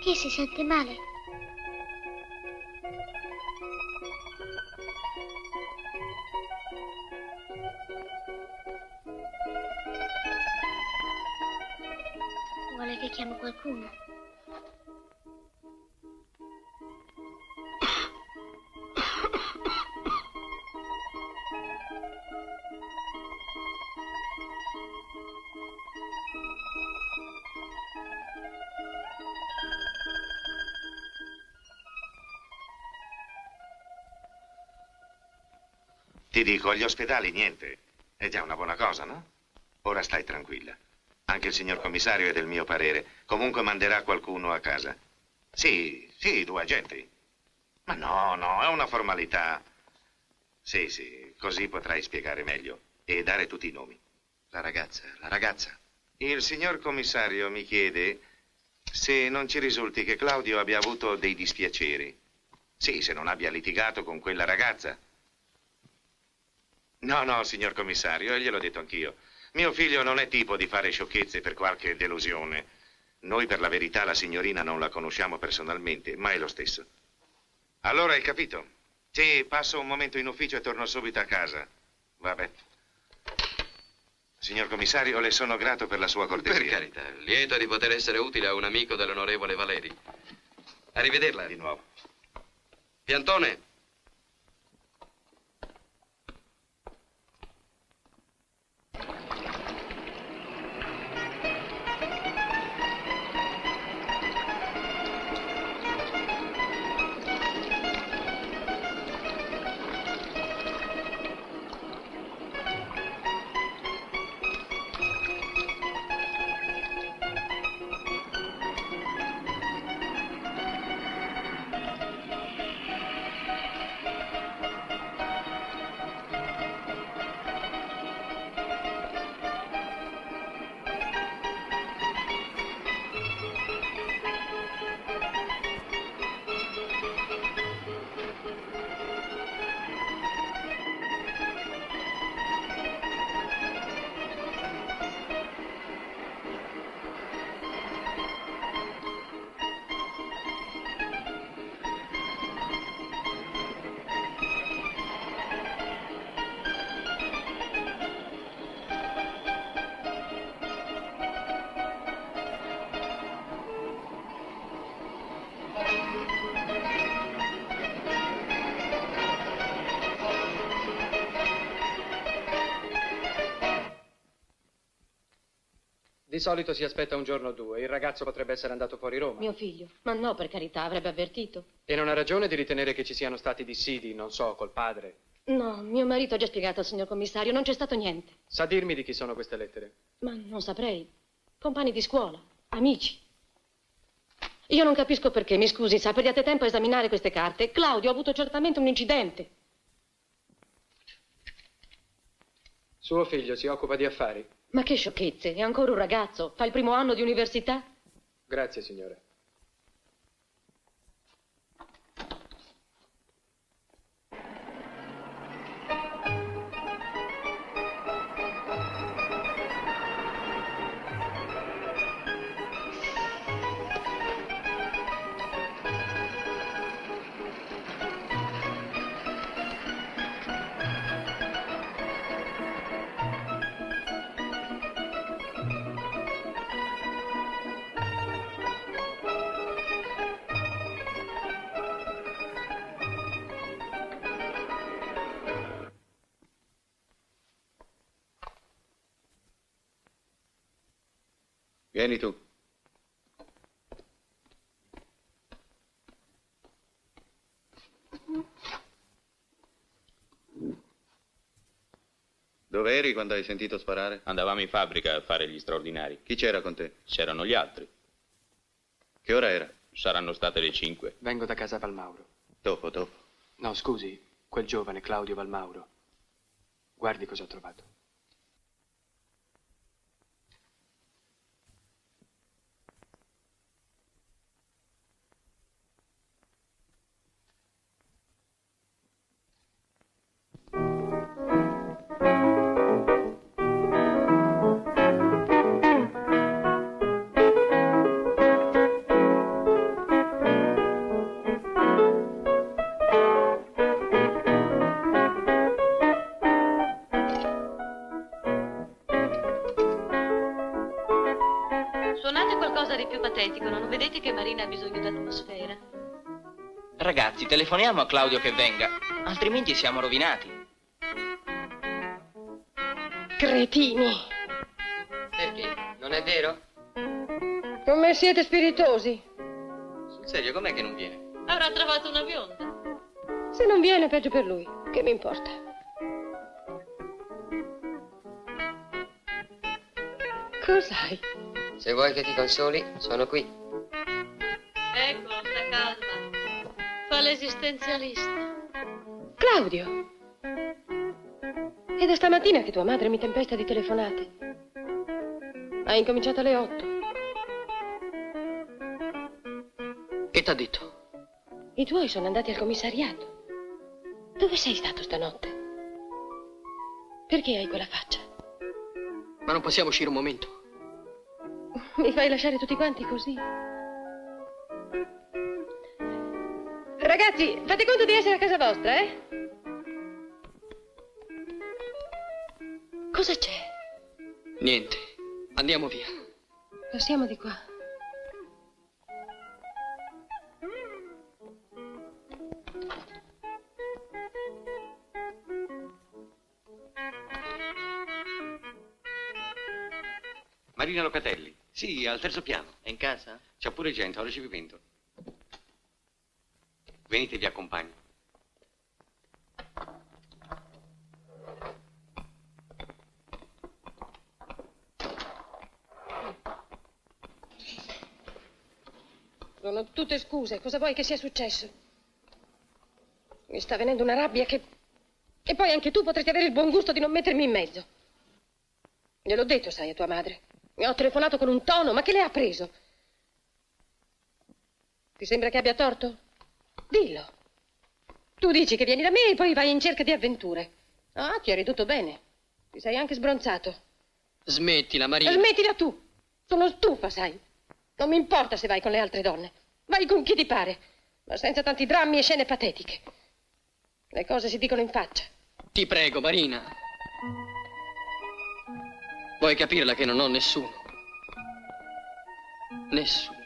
Che si sente male? Vuole che chiamo qualcuno? Ti dico, agli ospedali niente. È già una buona cosa, no? Ora stai tranquilla. Anche il signor commissario è del mio parere. Comunque manderà qualcuno a casa. Sì, 2 agenti. Ma no, è una formalità. Sì, così potrai spiegare meglio e dare tutti i nomi. La ragazza. Il signor commissario mi chiede se non ci risulti che Claudio abbia avuto dei dispiaceri. Sì, se non abbia litigato con quella ragazza. No, signor commissario, gliel'ho detto anch'io. Mio figlio non è tipo di fare sciocchezze per qualche delusione. Noi, per la verità, la signorina non la conosciamo personalmente, ma è lo stesso. Allora hai capito? Sì, passo un momento in ufficio e torno subito a casa. Vabbè. Signor commissario, le sono grato per la sua cortesia. Per carità, lieto di poter essere utile a un amico dell'onorevole Valeri. Arrivederla. Di nuovo. Piantone. Di solito si aspetta un giorno o due. Il ragazzo potrebbe essere andato fuori Roma. Mio figlio? Ma no, per carità, avrebbe avvertito. E non ha ragione di ritenere che ci siano stati dissidi, non so, col padre. No, mio marito ha già spiegato al signor commissario, non c'è stato niente. Sa dirmi di chi sono queste lettere? Ma non saprei. Compagni di scuola, amici. Io non capisco perché, mi scusi, sa, perdiate tempo a esaminare queste carte. Claudio ha avuto certamente un incidente. Suo figlio si occupa di affari? Ma che sciocchezze, è ancora un ragazzo, fa il primo anno di università. Grazie, signore. Vieni tu. Dove eri quando hai sentito sparare? Andavamo in fabbrica a fare gli straordinari. Chi c'era con te? C'erano gli altri. Che ora era? Saranno state le 5. Vengo da casa Valmauro. Dopo. No, scusi, quel giovane Claudio Valmauro. Guardi cosa ho trovato. Suonate qualcosa di più patetico, non vedete che Marina ha bisogno d'atmosfera? Ragazzi, telefoniamo a Claudio che venga, altrimenti siamo rovinati. Cretini. Perché? Non è vero? Come siete spiritosi? Sul serio, com'è che non viene? Avrà trovato una bionda. Se non viene, peggio per lui. Che mi importa? Cos'hai? Se vuoi che ti consoli, sono qui. Eccolo, sta calma. Fa l'esistenzialista. Claudio! È da stamattina che tua madre mi tempesta di telefonate. Hai incominciato alle 8. Che t'ha detto? I tuoi sono andati al commissariato. Dove sei stato stanotte? Perché hai quella faccia? Ma non possiamo uscire un momento? Mi fai lasciare tutti quanti così? Ragazzi, fate conto di essere a casa vostra, eh? Cosa c'è? Niente. Andiamo via. Passiamo di qua. Marina Locatelli. Sì, al terzo piano. È in casa? C'ha pure gente, al ricevimento. Venite, vi accompagno. Sono tutte scuse. Cosa vuoi che sia successo? Mi sta venendo una rabbia che... E poi anche tu potresti avere il buon gusto di non mettermi in mezzo. Gliel'ho detto, sai, a tua madre. Mi ho telefonato con un tono, ma che le ha preso? Ti sembra che abbia torto? Dillo. Tu dici che vieni da me e poi vai in cerca di avventure. Ah, ti hai ridotto bene. Ti sei anche sbronzato. Smettila, Marina. Smettila tu. Sono stufa, sai. Non mi importa se vai con le altre donne. Vai con chi ti pare, ma senza tanti drammi e scene patetiche. Le cose si dicono in faccia. Ti prego, Marina. Vuoi capirla che non ho nessuno? Nessuno.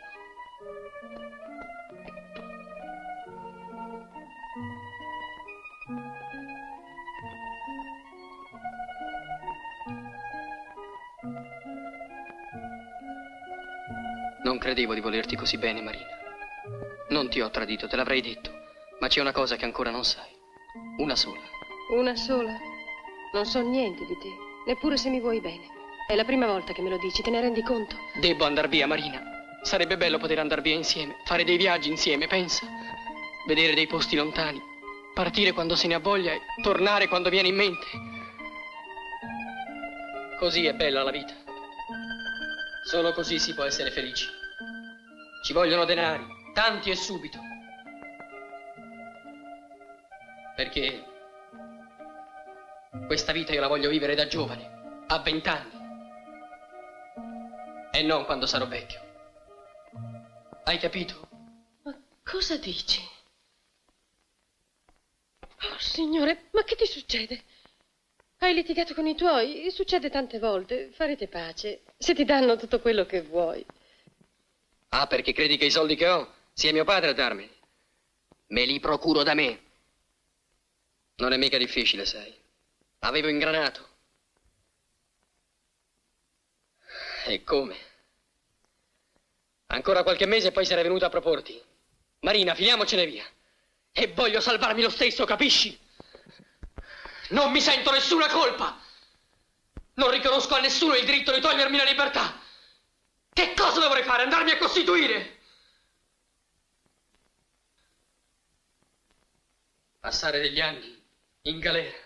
Non credevo di volerti così bene, Marina. Non ti ho tradito, te l'avrei detto. Ma c'è una cosa che ancora non sai. Una sola. Una sola? Non so niente di te, neppure se mi vuoi bene. È la prima volta che me lo dici, te ne rendi conto? Debbo andar via, Marina. Sarebbe bello poter andar via insieme, fare dei viaggi insieme, pensa. Vedere dei posti lontani, partire quando se ne ha voglia e tornare quando viene in mente. Così è bella la vita. Solo così si può essere felici. Ci vogliono denari, tanti e subito. Perché questa vita io la voglio vivere da giovane, a 20 anni. E non quando sarò vecchio. Hai capito? Ma cosa dici? Oh, signore, ma che ti succede? Hai litigato con i tuoi? Succede tante volte. Farete pace. Se ti danno tutto quello che vuoi. Ah, perché credi che i soldi che ho sia mio padre a darmeli? Me li procuro da me. Non è mica difficile, sai. Avevo ingranato. E come? Ancora qualche mese e poi sarei venuto a proporti. Marina, finiamocene via. E voglio salvarmi lo stesso, capisci? Non mi sento nessuna colpa. Non riconosco a nessuno il diritto di togliermi la libertà. Che cosa dovrei fare? Andarmi a costituire? Passare degli anni in galera.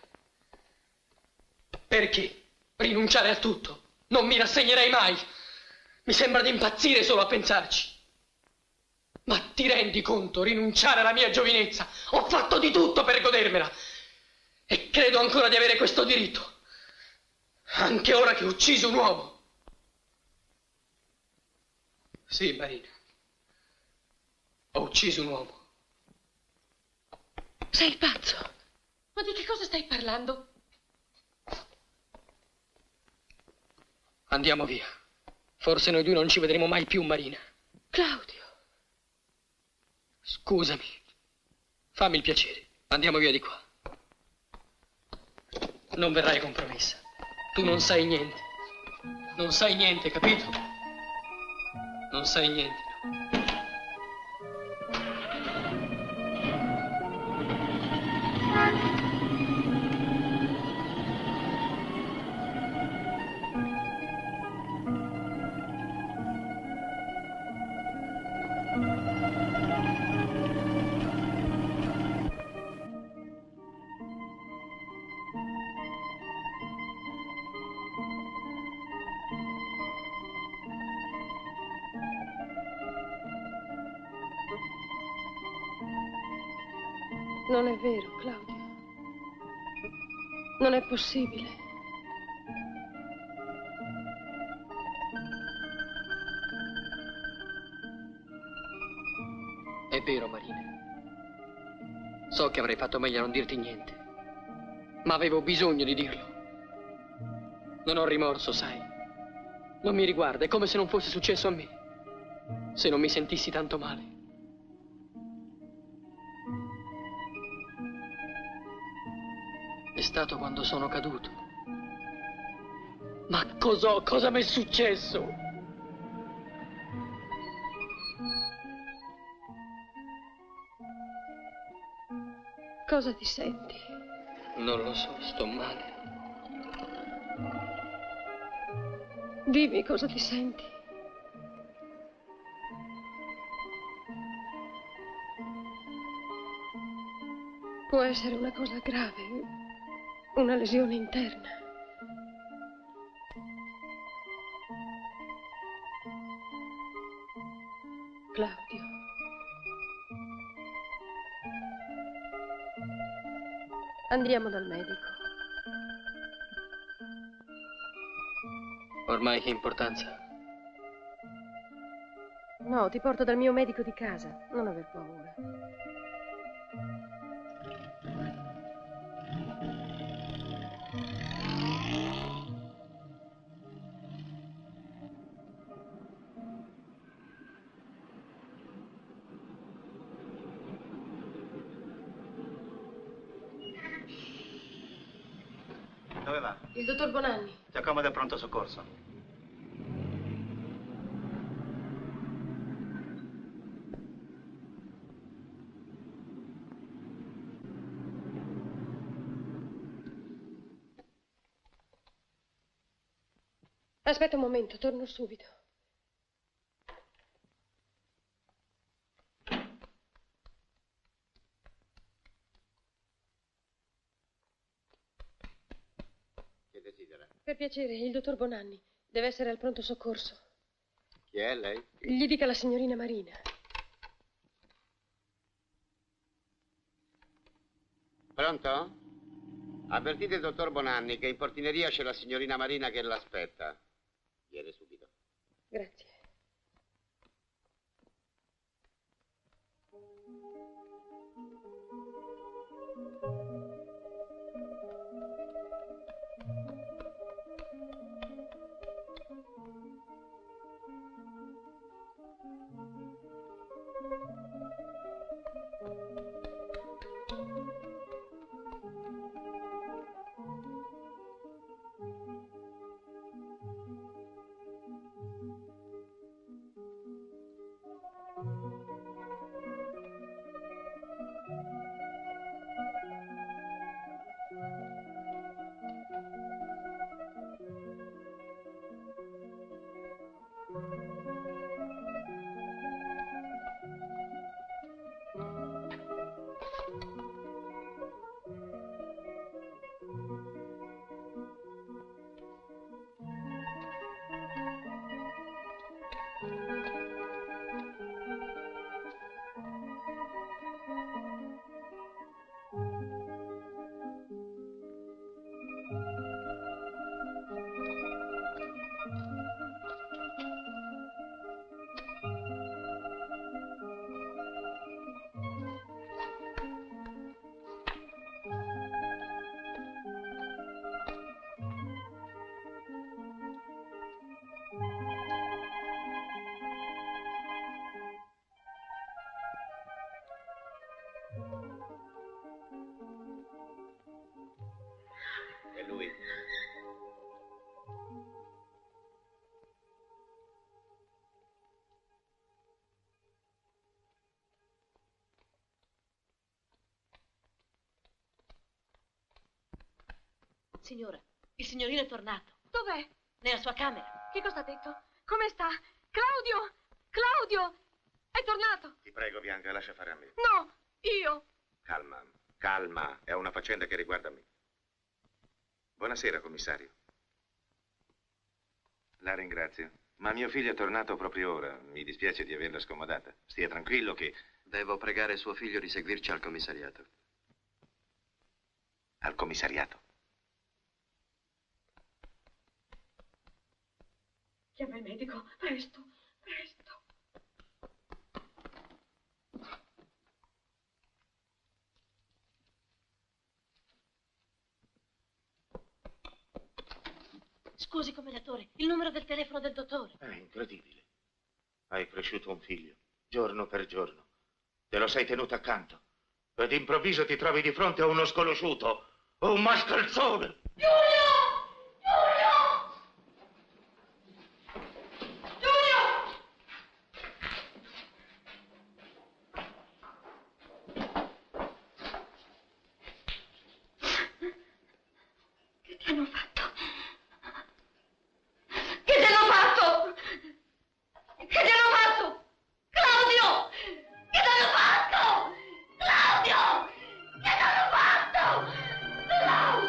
Perché? Rinunciare a tutto. Non mi rassegnerei mai. Mi sembra di impazzire solo a pensarci. Ma ti rendi conto? Rinunciare alla mia giovinezza. Ho fatto di tutto per godermela. E credo ancora di avere questo diritto. Anche ora che ho ucciso un uomo. Sì, Marina. Ho ucciso un uomo. Sei pazzo. Ma di che cosa stai parlando? Andiamo via. Forse noi due non ci vedremo mai più, Marina. Claudio. Scusami. Fammi il piacere. Andiamo via di qua. Non verrai compromessa. Tu non sai niente. Non sai niente, capito? Non sai niente. Non è vero, Claudio. Non è possibile. È vero, Marina. So che avrei fatto meglio a non dirti niente. Ma avevo bisogno di dirlo. Non ho rimorso, sai. Non mi riguarda, è come se non fosse successo a me. Se non mi sentissi tanto male. È stato quando sono caduto. Ma cosa mi è successo? Cosa ti senti? Non lo so, sto male. Dimmi cosa ti senti. Può essere una cosa grave, una lesione interna. Claudio. Andiamo dal medico. Ormai che importanza? No, ti porto dal mio medico di casa. Non aver paura. Dove va? Il dottor Bonanni. Si accomoda al pronto soccorso. Aspetta un momento, torno subito. Che desidera? Per piacere, il dottor Bonanni. Deve essere al pronto soccorso. Chi è lei? Gli dica la signorina Marina. Pronto? Avvertite il dottor Bonanni che in portineria c'è la signorina Marina che l'aspetta. Viene subito. Grazie. È lui. Signora, il signorino è tornato. Dov'è? Nella sua camera. Che cosa ha detto? Come sta? Claudio! Claudio! È tornato! Ti prego, Bianca, lascia fare a me. No, io! Calma, calma, è una faccenda che riguarda me. Buonasera, commissario. La ringrazio. Ma mio figlio è tornato proprio ora. Mi dispiace di averla scomodata. Stia tranquillo che... Devo pregare suo figlio di seguirci al commissariato. Al commissariato? Chiama il medico, presto, presto. Scusi, commendatore, il numero del telefono del dottore. È incredibile. Hai cresciuto un figlio, giorno per giorno. Te lo sei tenuto accanto. E d'improvviso ti trovi di fronte a uno sconosciuto, un mascalzone. Giulio! Che ti hanno fatto? Che ti hanno fatto? Che ti hanno fatto? Claudio! Che ti hanno fatto? Claudio! Che ti hanno fatto? Claudio!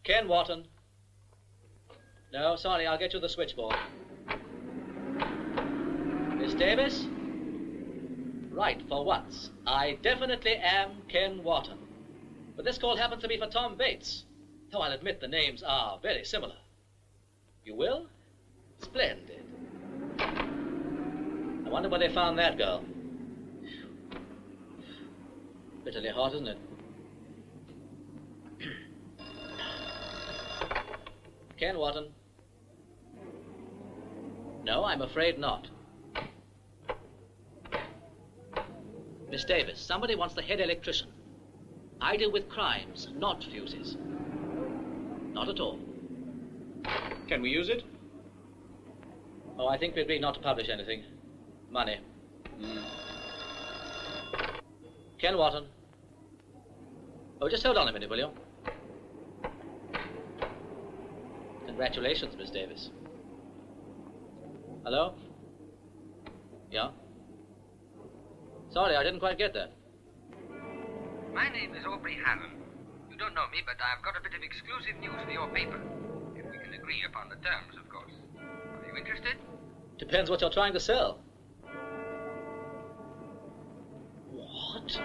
Ken Wharton. No, sorry, I'll get you the switchboard. Miss Davis? Right, for once. I definitely am Ken Wharton. But this call happens to be for Tom Bates, though I'll admit the names are very similar. You will? Splendid. I wonder where they found that girl. Bitterly hot, isn't it? Ken Wharton. No, I'm afraid not. Miss Davis, somebody wants the head electrician. I deal with crimes, not fuses. Not at all. Can we use it? Oh, I think we agreed not to publish anything. Money. Ken Wharton. Oh, just hold on a minute, will you? Congratulations, Miss Davis. Hello? Yeah? Sorry, I didn't quite get that. My name is Aubrey Harron. You don't know me, but I've got a bit of exclusive news for your paper. If we can agree upon the terms, of course. Are you interested? Depends what you're trying to sell. What?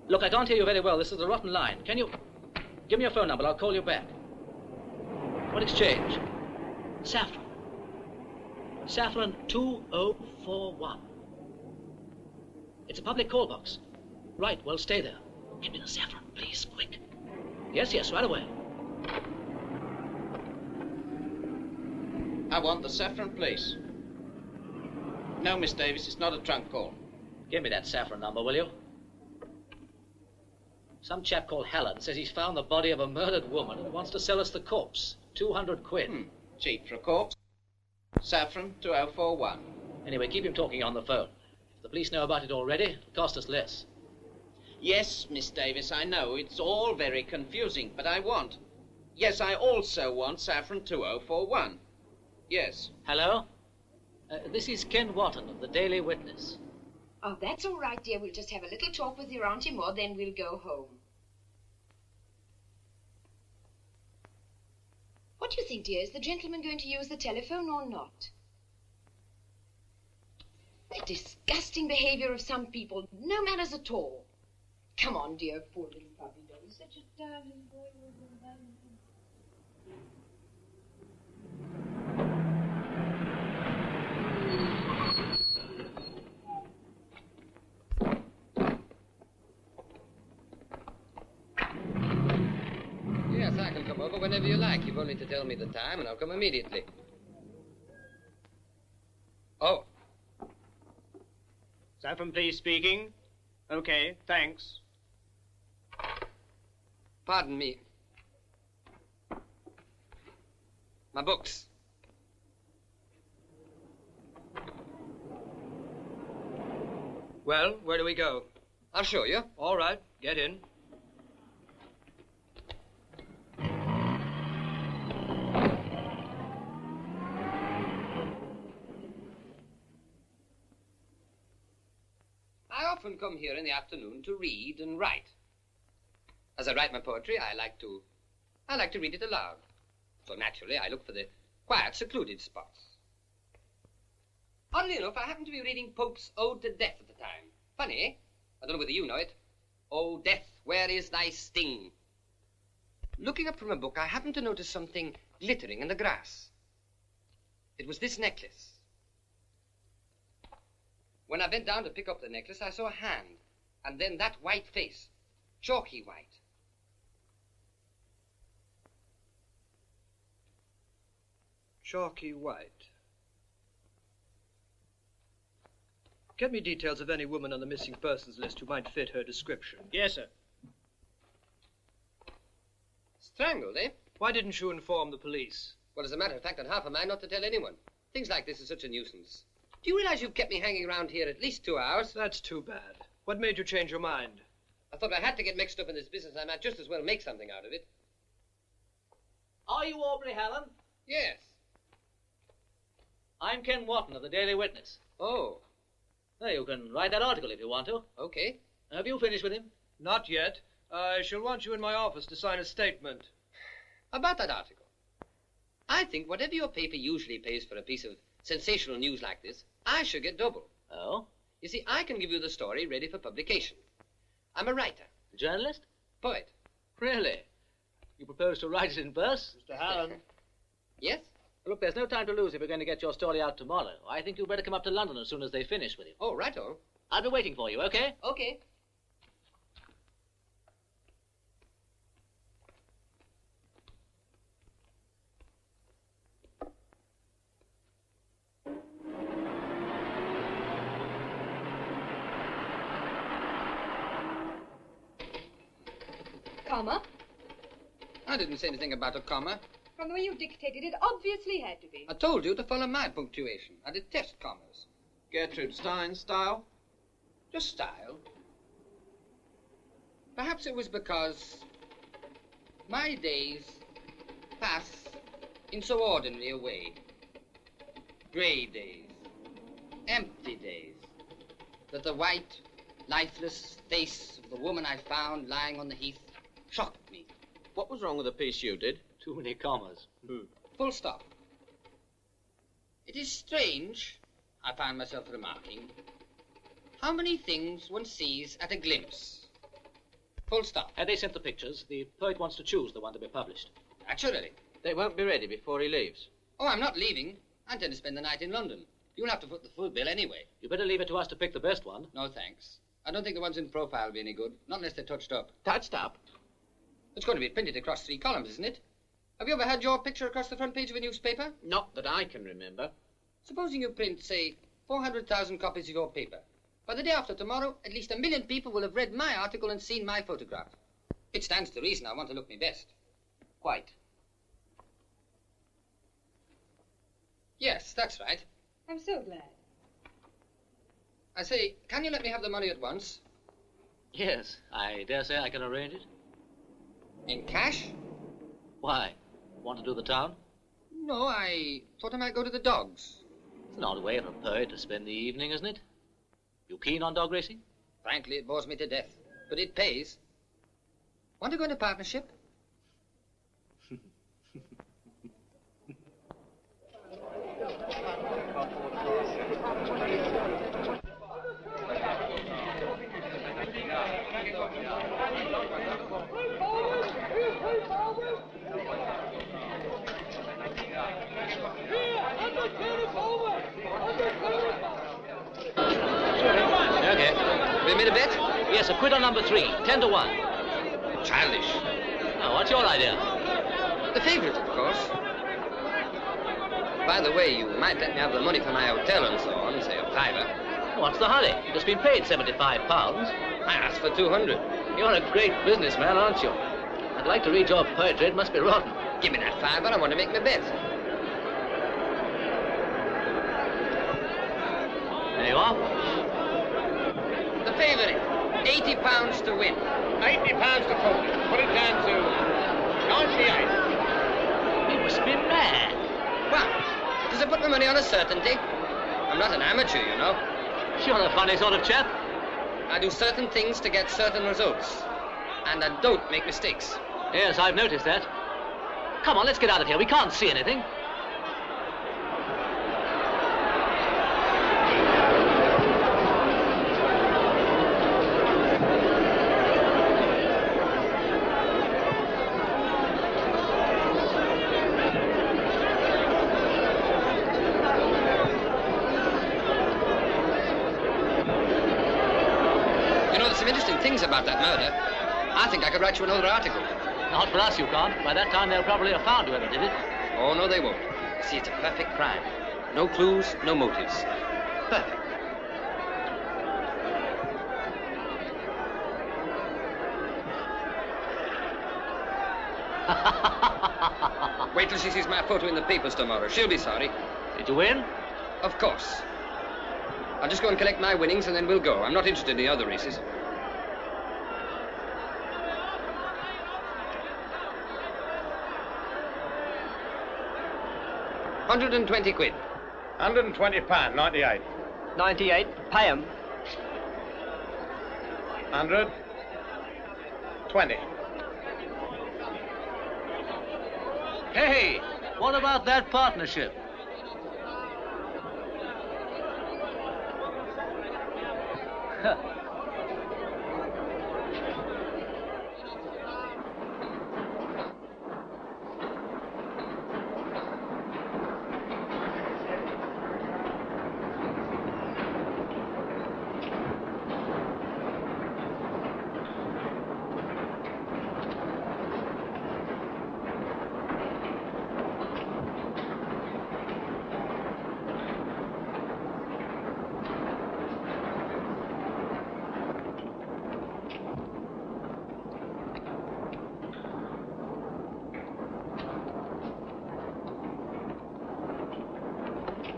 Look, I can't hear you very well. This is a rotten line. Can you... Give me your phone number. I'll call you back. What exchange? Saffron. Saffron 2041. It's a public call box. Right, well, stay there. Give me the saffron, please, quick. Yes, yes, right away. I want the saffron, please. No, Miss Davis, it's not a trunk call. Give me that saffron number, will you? Some chap called Hallen says he's found the body of a murdered woman and wants to sell us the corpse. 200 quid. Cheap for a corpse. Saffron 2041. Anyway, keep him talking on the phone. If the police know about it already, it'll cost us less. Yes, Miss Davis, I know. It's all very confusing, but I want. Yes, I also want Saffron 2041. Yes. Hello? This is Ken Wharton of the Daily Witness. Oh, that's all right, dear. We'll just have a little talk with your Auntie Maud, then we'll go home. What do you think, dear? Is the gentleman going to use the telephone or not? The disgusting behavior of some people. No manners at all. Come on, dear. Poor little puppy dog. He's such a darling boy. Yes, I can come over whenever you like. You've only to tell me the time, and I'll come immediately. Oh. Saffron, please, speaking. Okay, thanks. Pardon me. My books. Well, where do we go? I'll show you. All right, get in. I often come here in the afternoon to read and write. As I write my poetry, I like to read it aloud. So naturally, I look for the quiet, secluded spots. Oddly enough, I happened to be reading Pope's Ode to Death at the time. Funny, eh? I don't know whether you know it. Oh, death, where is thy sting? Looking up from a book, I happened to notice something glittering in the grass. It was this necklace. When I bent down to pick up the necklace, I saw a hand, and then that white face, chalky white. Chalky white. Get me details of any woman on the missing persons list who might fit her description. Yes, sir. Strangled, eh? Why didn't you inform the police? Well, as a matter of fact, I'd half a mind not to tell anyone. Things like this are such a nuisance. Do you realize you've kept me hanging around here at least 2 hours? That's too bad. What made you change your mind? I thought I had to get mixed up in this business. I might just as well make something out of it. Are you Aubrey Hallam? Yes. I'm Ken Wotton of the Daily Witness. Oh. Well, you can write that article if you want to. Okay. Have you finished with him? Not yet. I shall want you in my office to sign a statement. About that article. I think whatever your paper usually pays for a piece of sensational news like this, I should get double. Oh? You see, I can give you the story ready for publication. I'm a writer. A journalist? Poet. Really? You propose to write it in verse? Mr. Hallam. Yes? Look, there's no time to lose if you're going to get your story out tomorrow. I think you'd better come up to London as soon as they finish with you. Oh, righto. I'll be waiting for you, okay? Okay. Comma? I didn't say anything about a comma. From the way you dictated, it obviously had to be. I told you to follow my punctuation. I detest commas. Gertrude Stein style? Just style. Perhaps it was because my days pass in so ordinary a way. Grey days, empty days, that the white, lifeless face of the woman I found lying on the heath shocked me. What was wrong with the piece you did? Too many commas. Full stop. It is strange, I find myself remarking, how many things one sees at a glimpse. Full stop. Had they sent the pictures, the poet wants to choose the one to be published. Naturally. They won't be ready before he leaves. Oh, I'm not leaving. I intend to spend the night in London. You'll have to foot the full bill anyway. You better leave it to us to pick the best one. No, thanks. I don't think the ones in profile will be any good. Not unless they're touched up. Touched up? It's going to be printed across 3 columns, isn't it? Have you ever had your picture across the front page of a newspaper? Not that I can remember. Supposing you print, say, 400,000 copies of your paper. By the day after tomorrow, at least 1 million people will have read my article and seen my photograph. It stands to reason I want to look my best. Quite. Yes, that's right. I'm so glad. I say, can you let me have the money at once? Yes, I dare say I can arrange it. In cash? Why? Want to do the town? No, I thought I might go to the dogs. It's an odd way for a poet to spend the evening, isn't it? You keen on dog racing? Frankly, it bores me to death. But it pays. Want to go into partnership? Okay. We made a bet? Yes, a quid on number 3, 10 to 1. Childish. Now, what's your idea? The favourite, of course. By the way, you might let me have the money for my hotel and so on, say a £5. What's the hurry? You've just been paid £75. I asked for 200. You're a great businessman, aren't you? I'd like to read your poetry. It must be rotten. Give me that £5, I want to make my bet. you are. The favourite. £80 to win. £80 to put it down to 98. You must be mad. Well, does it put my money on a certainty? I'm not an amateur, you know. You're a funny sort of chap. I do certain things to get certain results. And I don't make mistakes. Yes, I've noticed that. Come on, let's get out of here. We can't see anything. You know, there's some interesting things about that murder. I think I could write you another article. Not for us, you can't. By that time, they'll probably have found whoever did it. Oh, no, they won't. See, it's a perfect crime. No clues, no motives. Perfect. Wait till she sees my photo in the papers tomorrow. She'll be sorry. Did you win? Of course. I'll just go and collect my winnings and then we'll go. I'm not interested in the other races. £120 quid. £120, 98. 98. Pay 'em. 100. 20. Hey, what about that partnership?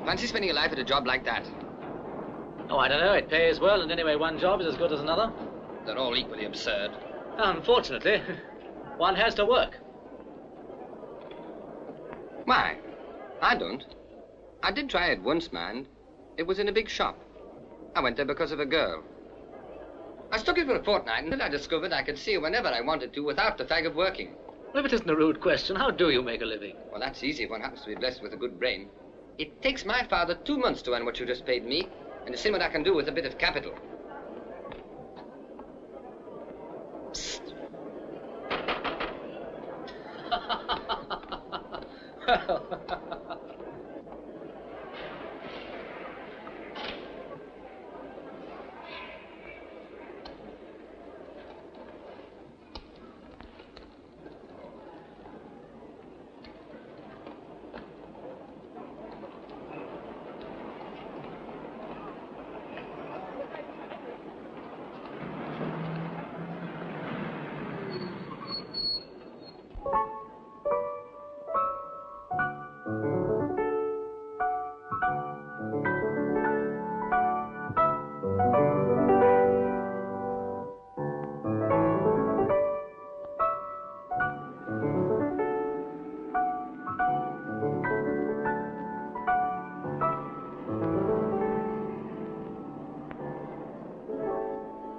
Fancy spending your life at a job like that. Oh, I don't know. It pays well, and anyway, one job is as good as another. They're all equally absurd. Unfortunately, one has to work. Why? I don't. I did try it once, mind. It was in a big shop. I went there because of a girl. I stuck it for a fortnight until I discovered I could see her whenever I wanted to without the fag of working. Well, if it isn't a rude question, how do you make a living? Well, that's easy if one happens to be blessed with a good brain. It takes my father 2 months to earn what you just paid me, and to see what I can do with a bit of capital. Psst.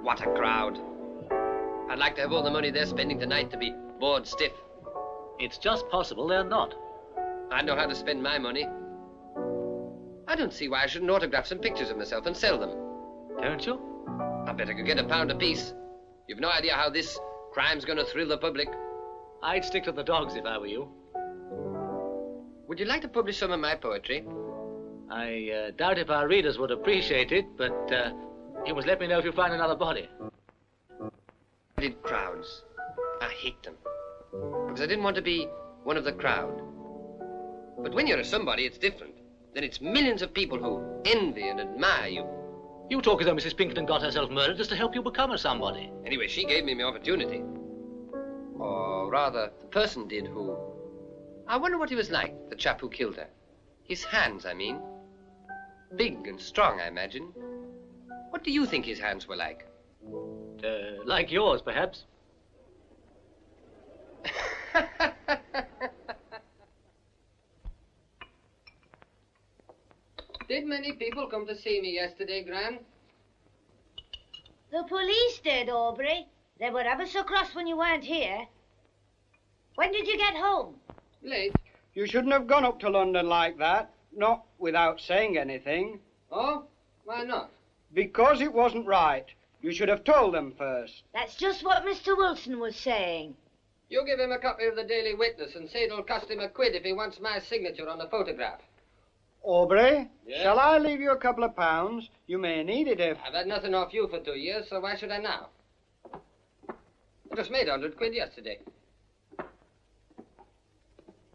What a crowd. I'd like to have all the money they're spending tonight to be bored stiff. It's just possible they're not. I know how to spend my money. I don't see why I shouldn't autograph some pictures of myself and sell them. Don't you? I bet I could get £1 apiece. You've no idea how this crime's going to thrill the public. I'd stick to the dogs if I were you. Would you like to publish some of my poetry? I doubt if our readers would appreciate it, but you must let me know if you find another body. Crowds. I hate them. Because I didn't want to be one of the crowd. But when you're a somebody, it's different. Then it's millions of people who envy and admire you. You talk as though Mrs. Pinkerton got herself murdered just to help you become a somebody. Anyway, she gave me my opportunity. Or rather, the person did who... I wonder what he was like, the chap who killed her. His hands, I mean. Big and strong, I imagine. What do you think his hands were like? Like yours, perhaps. Did many people come to see me yesterday, Gran? The police did, Aubrey. They were ever so cross when you weren't here. When did you get home? Late. You shouldn't have gone up to London like that, not without saying anything. Oh? Why not? Because it wasn't right. You should have told them first. That's just what Mr. Wilson was saying. You give him a copy of the Daily Witness and say it'll cost him £1 if he wants my signature on the photograph. Aubrey, Yes? shall I leave you a couple of pounds? You may need it if... I've had nothing off you for 2 years, so why should I now? I just made £100 yesterday.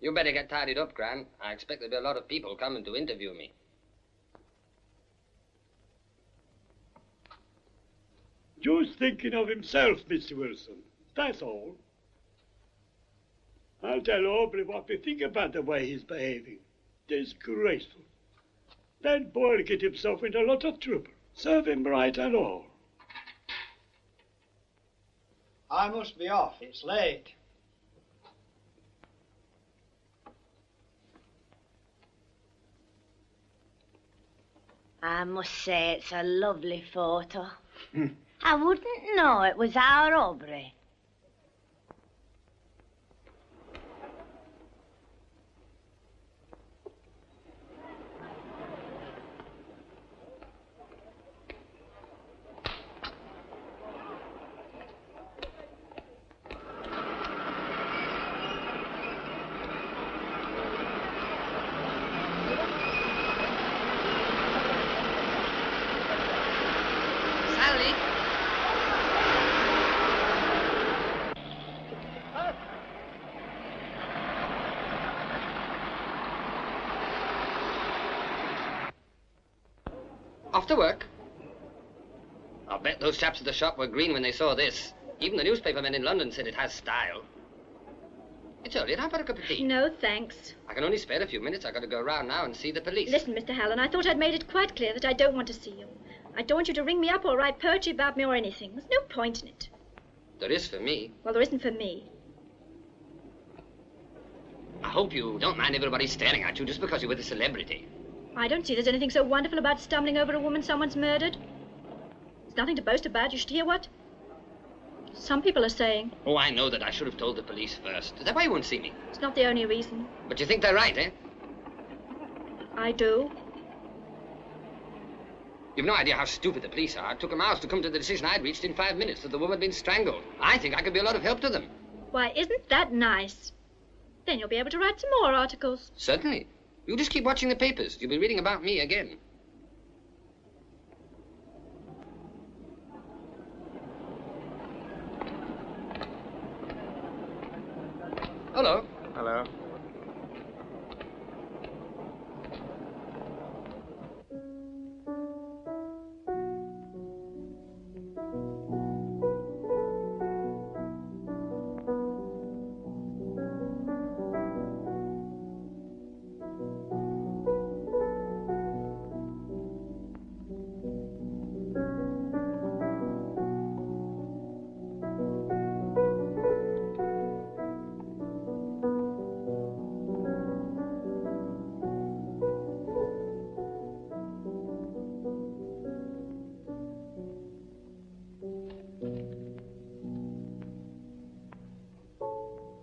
You better get tidied up, Gran. I expect there'll be a lot of people coming to interview me. Just thinking of himself, Mr. Wilson. That's all. I'll tell Aubrey what we think about the way he's behaving. Disgraceful. That boy'll get himself into a lot of trouble. Serve him right and all. I must be off. It's late. I must say it's a lovely photo. I wouldn't know it was our Aubrey. Sally? Off to work. I'll bet those chaps at the shop were green when they saw this. Even the newspapermen in London said it has style. It's early. Have a cup of tea. No, thanks. I can only spare a few minutes. I've got to go round now and see the police. Listen, Mr. Hallen, I thought I'd made it quite clear that I don't want to see you. I don't want you to ring me up or write poetry about me or anything. There's no point in it. There is for me. Well, there isn't for me. I hope you don't mind everybody staring at you just because you're with a celebrity. I don't see there's anything so wonderful about stumbling over a woman someone's murdered. It's nothing to boast about. You should hear what some people are saying. Oh, I know that I should have told the police first. Is that why you won't see me? It's not the only reason. But you think they're right, eh? I do. You've no idea how stupid the police are. It took them hours to come to the decision I'd reached in 5 minutes that the woman had been strangled. I think I could be a lot of help to them. Why, isn't that nice? Then you'll be able to write some more articles. Certainly. You just keep watching the papers. You'll be reading about me again. Hello. Hello.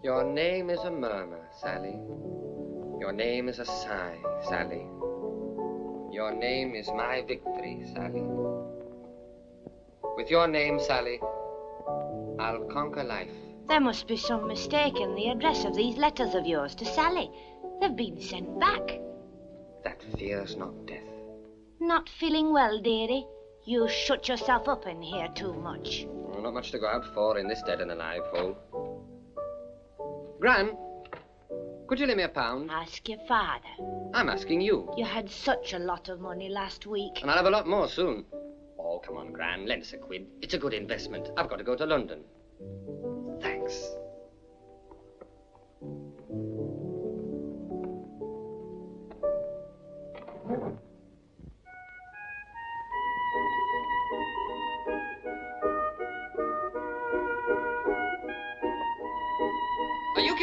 Your name is a murmur, Sally. Your name is a sigh, Sally. Your name is my victory, Sally. With your name, Sally, I'll conquer life. There must be some mistake in the address of these letters of yours to Sally. They've been sent back. That fears not death. Not feeling well, dearie? You shut yourself up in here too much. Well, not much to go out for in this dead and alive hole. Gran, could you lend me £1? Ask your father. I'm asking you. You had such a lot of money last week. And I'll have a lot more soon. Oh, come on, Gran, lend us £1. It's a good investment. I've got to go to London. Thanks.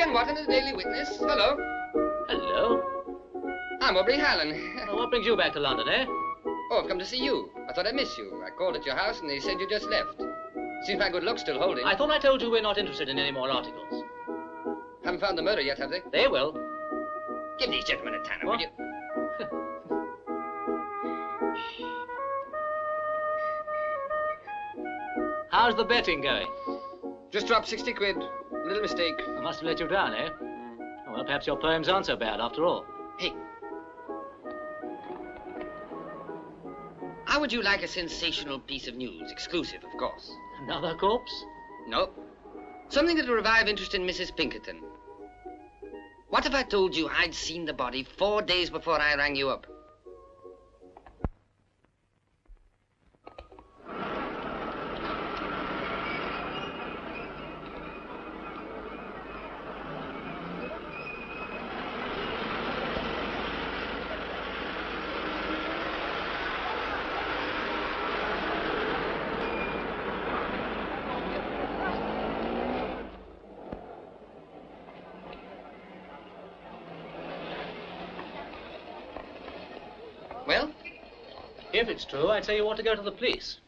Ken Watton of the Daily Witness. Hello. Hello. I'm Aubrey Hallen. Well, what brings you back to London, eh? Oh, I've come to see you. I thought I'd miss you. I called at your house and they said you just left. Seems my good luck's still holding. I thought I told you we're not interested in any more articles. Haven't found the murder yet, have they? They will. Give these gentlemen a tanner, will you? How's the betting going? Just dropped 60 quid. Little mistake. I must have let you down, eh? Oh, well, perhaps your poems aren't so bad after all. Hey. How would you like a sensational piece of news? Exclusive, of course. Another corpse? No. Something that'll revive interest in Mrs. Pinkerton. What if I told you I'd seen the body 4 days before I rang you up? Well? If it's true, I'd say you ought to go to the police.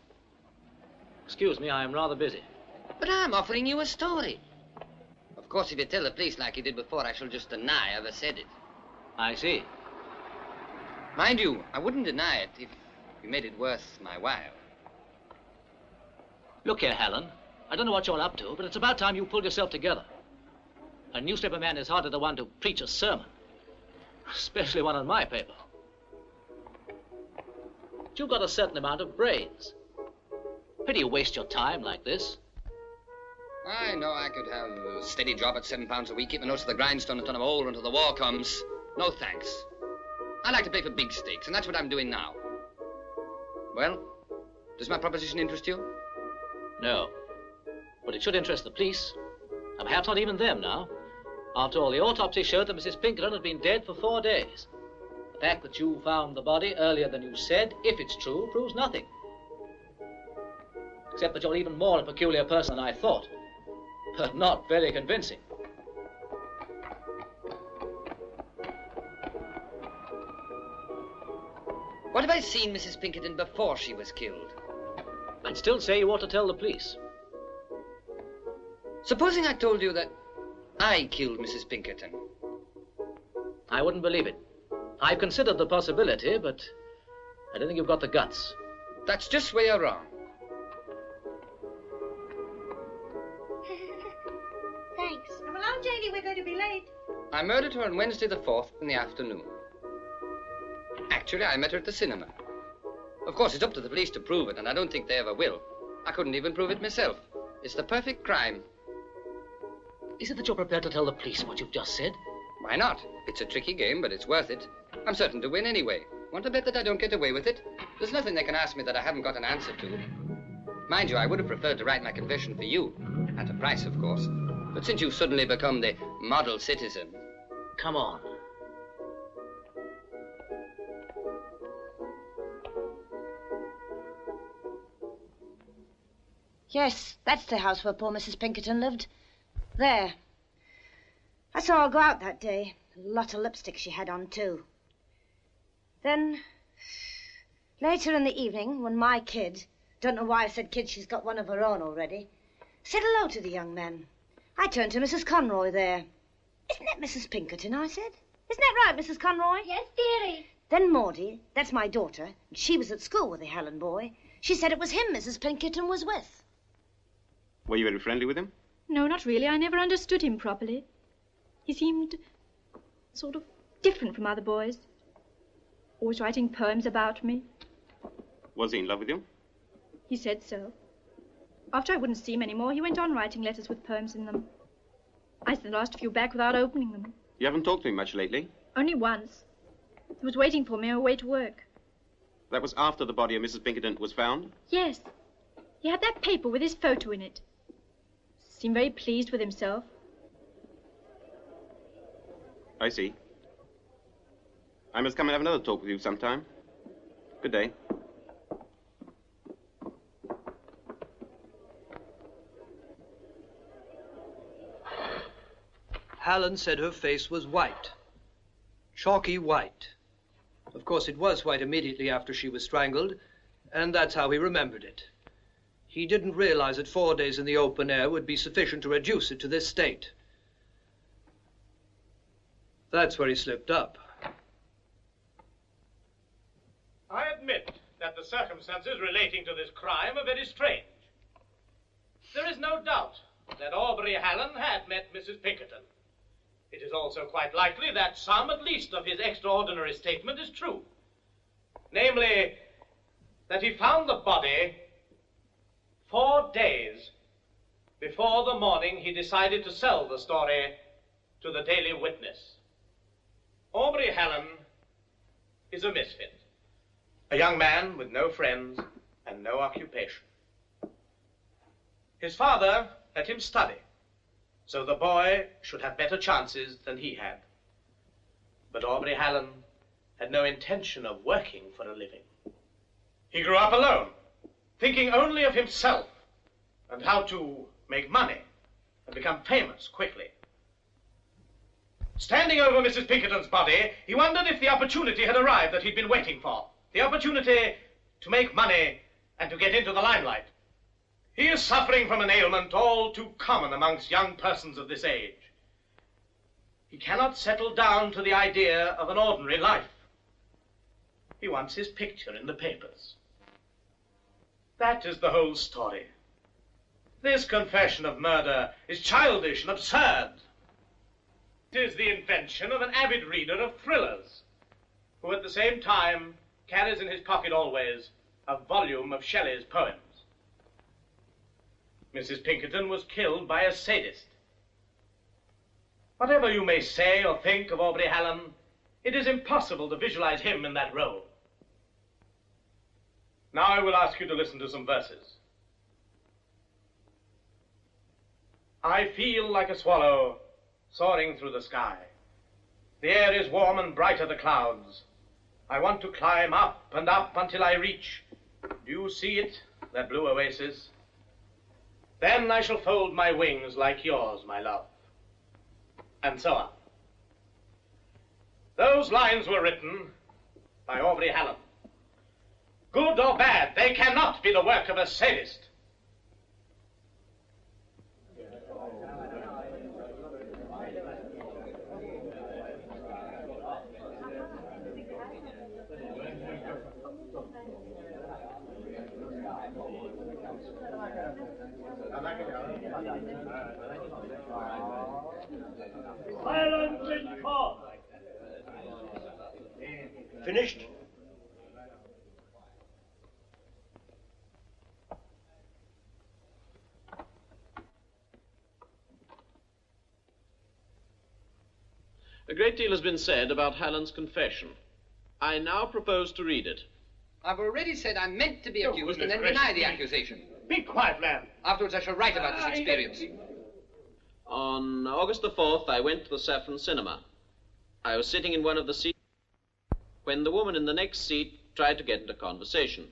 Excuse me, I am rather busy. But I'm offering you a story. Of course, if you tell the police like you did before, I shall just deny I ever said it. I see. Mind you, I wouldn't deny it if you made it worth my while. Look here, Helen. I don't know what you're up to, but it's about time you pulled yourself together. A newspaper man is harder than one to preach a sermon. Especially one on my paper. You've got a certain amount of brains. Pity you waste your time like this. I know I could have a steady job at £7 a week, keep my nose to the grindstone a ton of oil until the war comes. No thanks. I like to play for big stakes, and that's what I'm doing now. Well, does my proposition interest you? No. But it should interest the police. And perhaps not even them now. After all, the autopsy showed that Mrs. Pinkerton had been dead for 4 days. The fact that you found the body earlier than you said, if it's true, proves nothing. Except that you're even more a peculiar person than I thought. But not very convincing. What if I'd seen Mrs. Pinkerton before she was killed? I'd still say you ought to tell the police. Supposing I told you that I killed Mrs. Pinkerton? I wouldn't believe it. I've considered the possibility, but I don't think you've got the guts. That's just where you're wrong. Thanks. Well, Aunt Janie, we're going to be late. I murdered her on Wednesday the 4th in the afternoon. Actually, I met her at the cinema. Of course, it's up to the police to prove it, and I don't think they ever will. I couldn't even prove it myself. It's the perfect crime. Is it that you're prepared to tell the police what you've just said? Why not? It's a tricky game, but it's worth it. I'm certain to win anyway. Want to bet that I don't get away with it? There's nothing they can ask me that I haven't got an answer to. Mind you, I would have preferred to write my confession for you. At a price, of course. But since you've suddenly become the model citizen... Come on. Yes, that's the house where poor Mrs. Pinkerton lived. There. I saw her go out that day. A lot of lipstick she had on, too. Then, later in the evening, when my kid, don't know why I said kid, she's got one of her own already, said hello to the young man. I turned to Mrs. Conroy there. Isn't that Mrs. Pinkerton, I said. Isn't that right, Mrs. Conroy? Yes, dearie. Then Maudie, that's my daughter, and she was at school with the Helen boy. She said it was him Mrs. Pinkerton was with. Were you very friendly with him? No, not really. I never understood him properly. He seemed sort of different from other boys. Always writing poems about me. Was he in love with you? He said so. After I wouldn't see him anymore, he went on writing letters with poems in them. I sent the last few back without opening them. You haven't talked to him much lately? Only once. He was waiting for me on my way to work. That was after the body of Mrs. Pinkerton was found? Yes. He had that paper with his photo in it. Seemed very pleased with himself. I see. I must come and have another talk with you sometime. Good day. Hallen said her face was white. Chalky white. Of course, it was white immediately after she was strangled, and that's how he remembered it. He didn't realize that 4 days in the open air would be sufficient to reduce it to this state. That's where he slipped up. I admit that the circumstances relating to this crime are very strange. There is no doubt that Aubrey Hallen had met Mrs. Pinkerton. It is also quite likely that some, at least, of his extraordinary statement is true. Namely, that he found the body 4 days before the morning he decided to sell the story to the Daily Witness. Aubrey Hallen is a misfit. A young man with no friends and no occupation. His father let him study, so the boy should have better chances than he had. But Aubrey Hallen had no intention of working for a living. He grew up alone, thinking only of himself and how to make money and become famous quickly. Standing over Mrs. Pinkerton's body, he wondered if the opportunity had arrived that he'd been waiting for. The opportunity to make money and to get into the limelight. He is suffering from an ailment all too common amongst young persons of this age. He cannot settle down to the idea of an ordinary life. He wants his picture in the papers. That is the whole story. This confession of murder is childish and absurd. It is the invention of an avid reader of thrillers, who at the same time carries in his pocket always a volume of Shelley's poems. Mrs. Pinkerton was killed by a sadist. Whatever you may say or think of Aubrey Hallen, it is impossible to visualize him in that role. Now I will ask you to listen to some verses. I feel like a swallow soaring through the sky. The air is warm and bright are the clouds. I want to climb up and up until I reach. Do you see it, that blue oasis? Then I shall fold my wings like yours, my love. And so on. Those lines were written by Aubrey Hallen. Good or bad, they cannot be the work of a sadist. Silence in court. Finished? A great deal has been said about Hallen's confession. I now propose to read it. I've already said I meant to be accused and then deny the accusation. Be quiet, man. Afterwards I shall write about this experience. On August the 4th, I went to the Saffron Cinema. I was sitting in one of the seats when the woman in the next seat tried to get into conversation.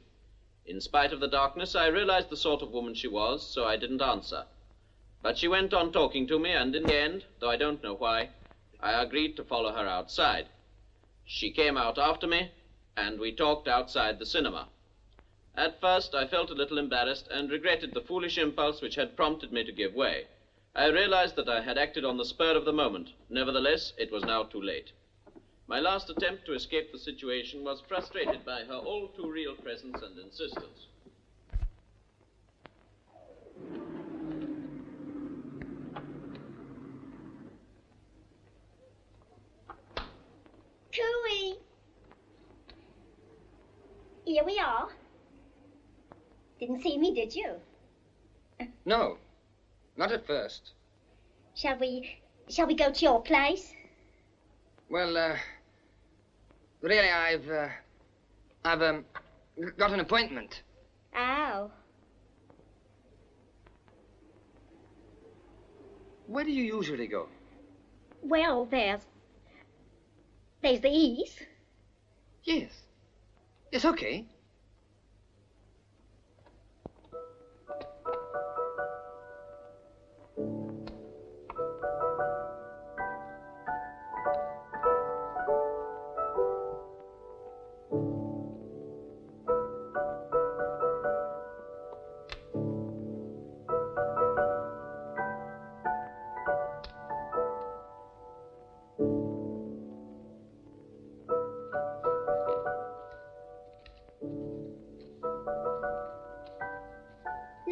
In spite of the darkness, I realized the sort of woman she was, so I didn't answer. But she went on talking to me, and in the end, though I don't know why, I agreed to follow her outside. She came out after me, and we talked outside the cinema. At first, I felt a little embarrassed and regretted the foolish impulse which had prompted me to give way. I realized that I had acted on the spur of the moment. Nevertheless, it was now too late. My last attempt to escape the situation was frustrated by her all too real presence and insistence. Cooey! Here we are. Didn't see me, did you? No, not at first. Shall we go to your place? Well, really, I've got an appointment. Oh. Where do you usually go? Well, there's the east. Yes. Yes, okay.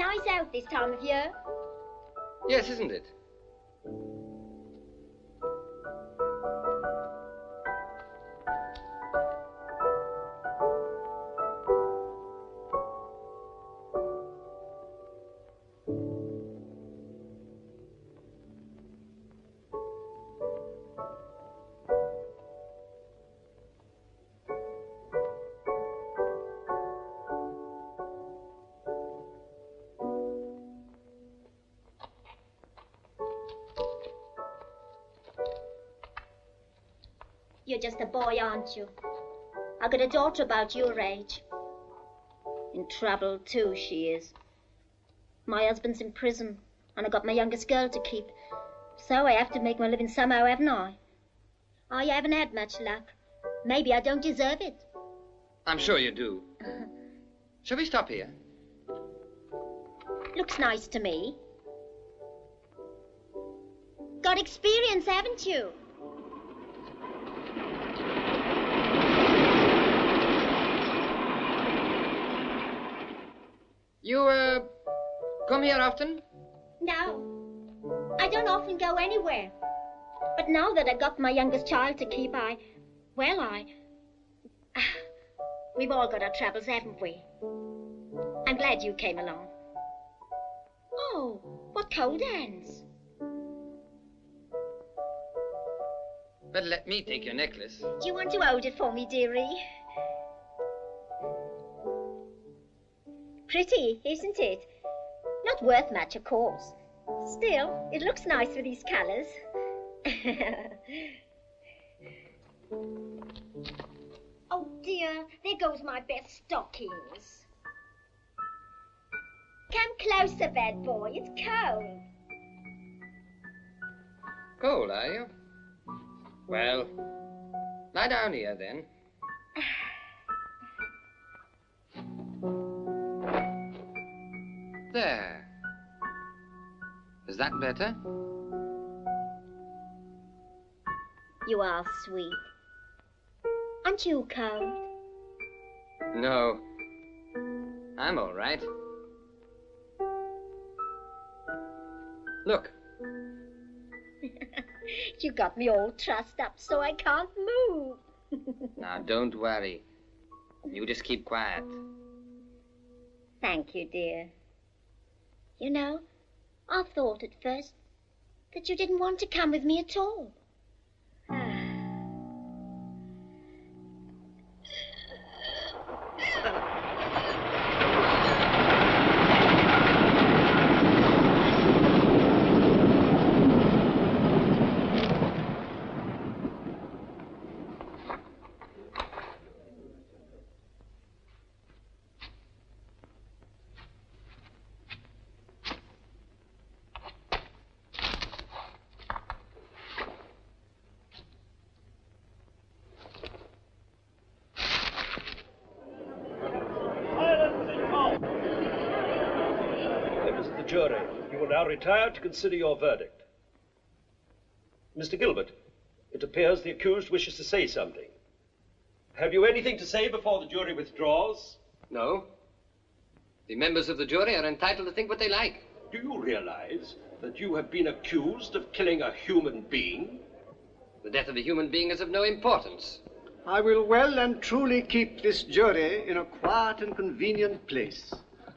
nice out this time of year. Yes, isn't it? You're just a boy, aren't you? I got a daughter about your age. In trouble, too, she is. My husband's in prison, and I got my youngest girl to keep. So I have to make my living somehow, haven't I? I haven't had much luck. Maybe I don't deserve it. I'm sure you do. Shall we stop here? Looks nice to me. Got experience, haven't you? You, come here often? No. I don't often go anywhere. But now that I got my youngest child to keep, we've all got our troubles, haven't we? I'm glad you came along. Oh, what cold hands. But let me take your necklace. Do you want to hold it for me, dearie? Pretty, isn't it? Not worth much, of course. Still, it looks nice with these colours. Oh dear, there goes my best stockings. Come closer, bad boy, it's cold. Cold, are you? Well, lie down here then. There. Is that better? You are sweet. Aren't you cold? No. I'm all right. Look. You got me all trussed up so I can't move. Now, don't worry. You just keep quiet. Thank you, dear. You know, I thought at first that you didn't want to come with me at all. Members of the jury, you will now retire to consider your verdict. Mr. Gilbert, it appears the accused wishes to say something. Have you anything to say before the jury withdraws? No. The members of the jury are entitled to think what they like. Do you realize that you have been accused of killing a human being? The death of a human being is of no importance. I will well and truly keep this jury in a quiet and convenient place.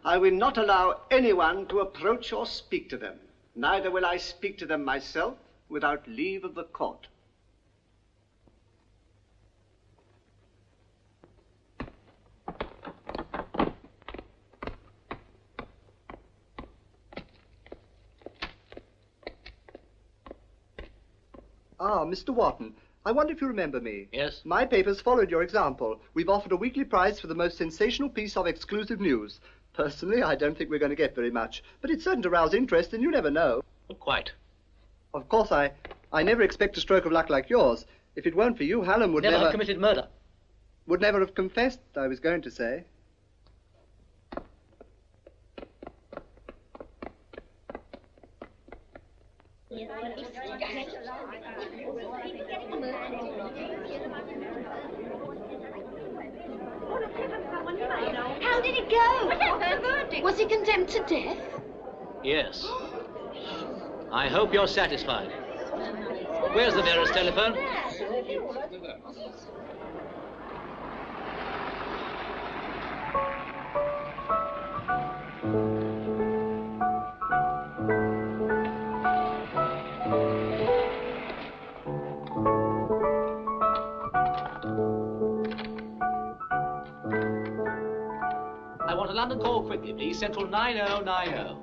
I will not allow anyone to approach or speak to them. Neither will I speak to them myself without leave of the court. Ah, Mr. Wharton, I wonder if you remember me. Yes? My papers followed your example. We've offered a weekly prize for the most sensational piece of exclusive news. Personally, I don't think we're going to get very much, but it's certain to rouse interest, and you never know. Not quite. Of course, I never expect a stroke of luck like yours. If it weren't for you, Hallam would Never have committed murder. Would never have confessed, I was going to say. How did it it go? What's the verdict? Was he condemned to death? Yes. I hope you're satisfied. Where's the nearest telephone? I want a London call quickly, please. Central 9090.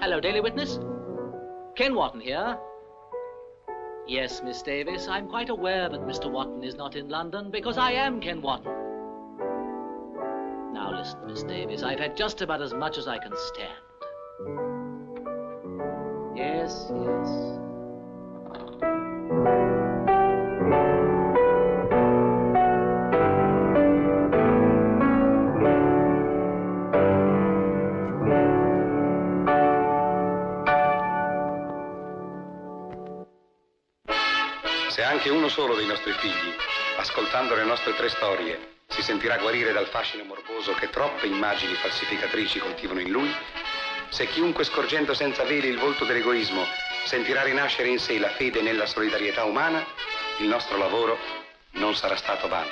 Hello, Daily Witness. Ken Wotton here. Yes, Miss Davis, I'm quite aware that Mr. Wotton is not in London because I am Ken Wotton. Now listen, Miss Davis, I've had just about as much as I can stand. Yes, yes. Se anche uno solo dei nostri figli, ascoltando le nostre 3 storie, si sentirà guarire dal fascino morboso che troppe immagini falsificatrici coltivano in lui, se chiunque scorgendo senza veli il volto dell'egoismo sentirà rinascere in sé la fede nella solidarietà umana, il nostro lavoro non sarà stato vano.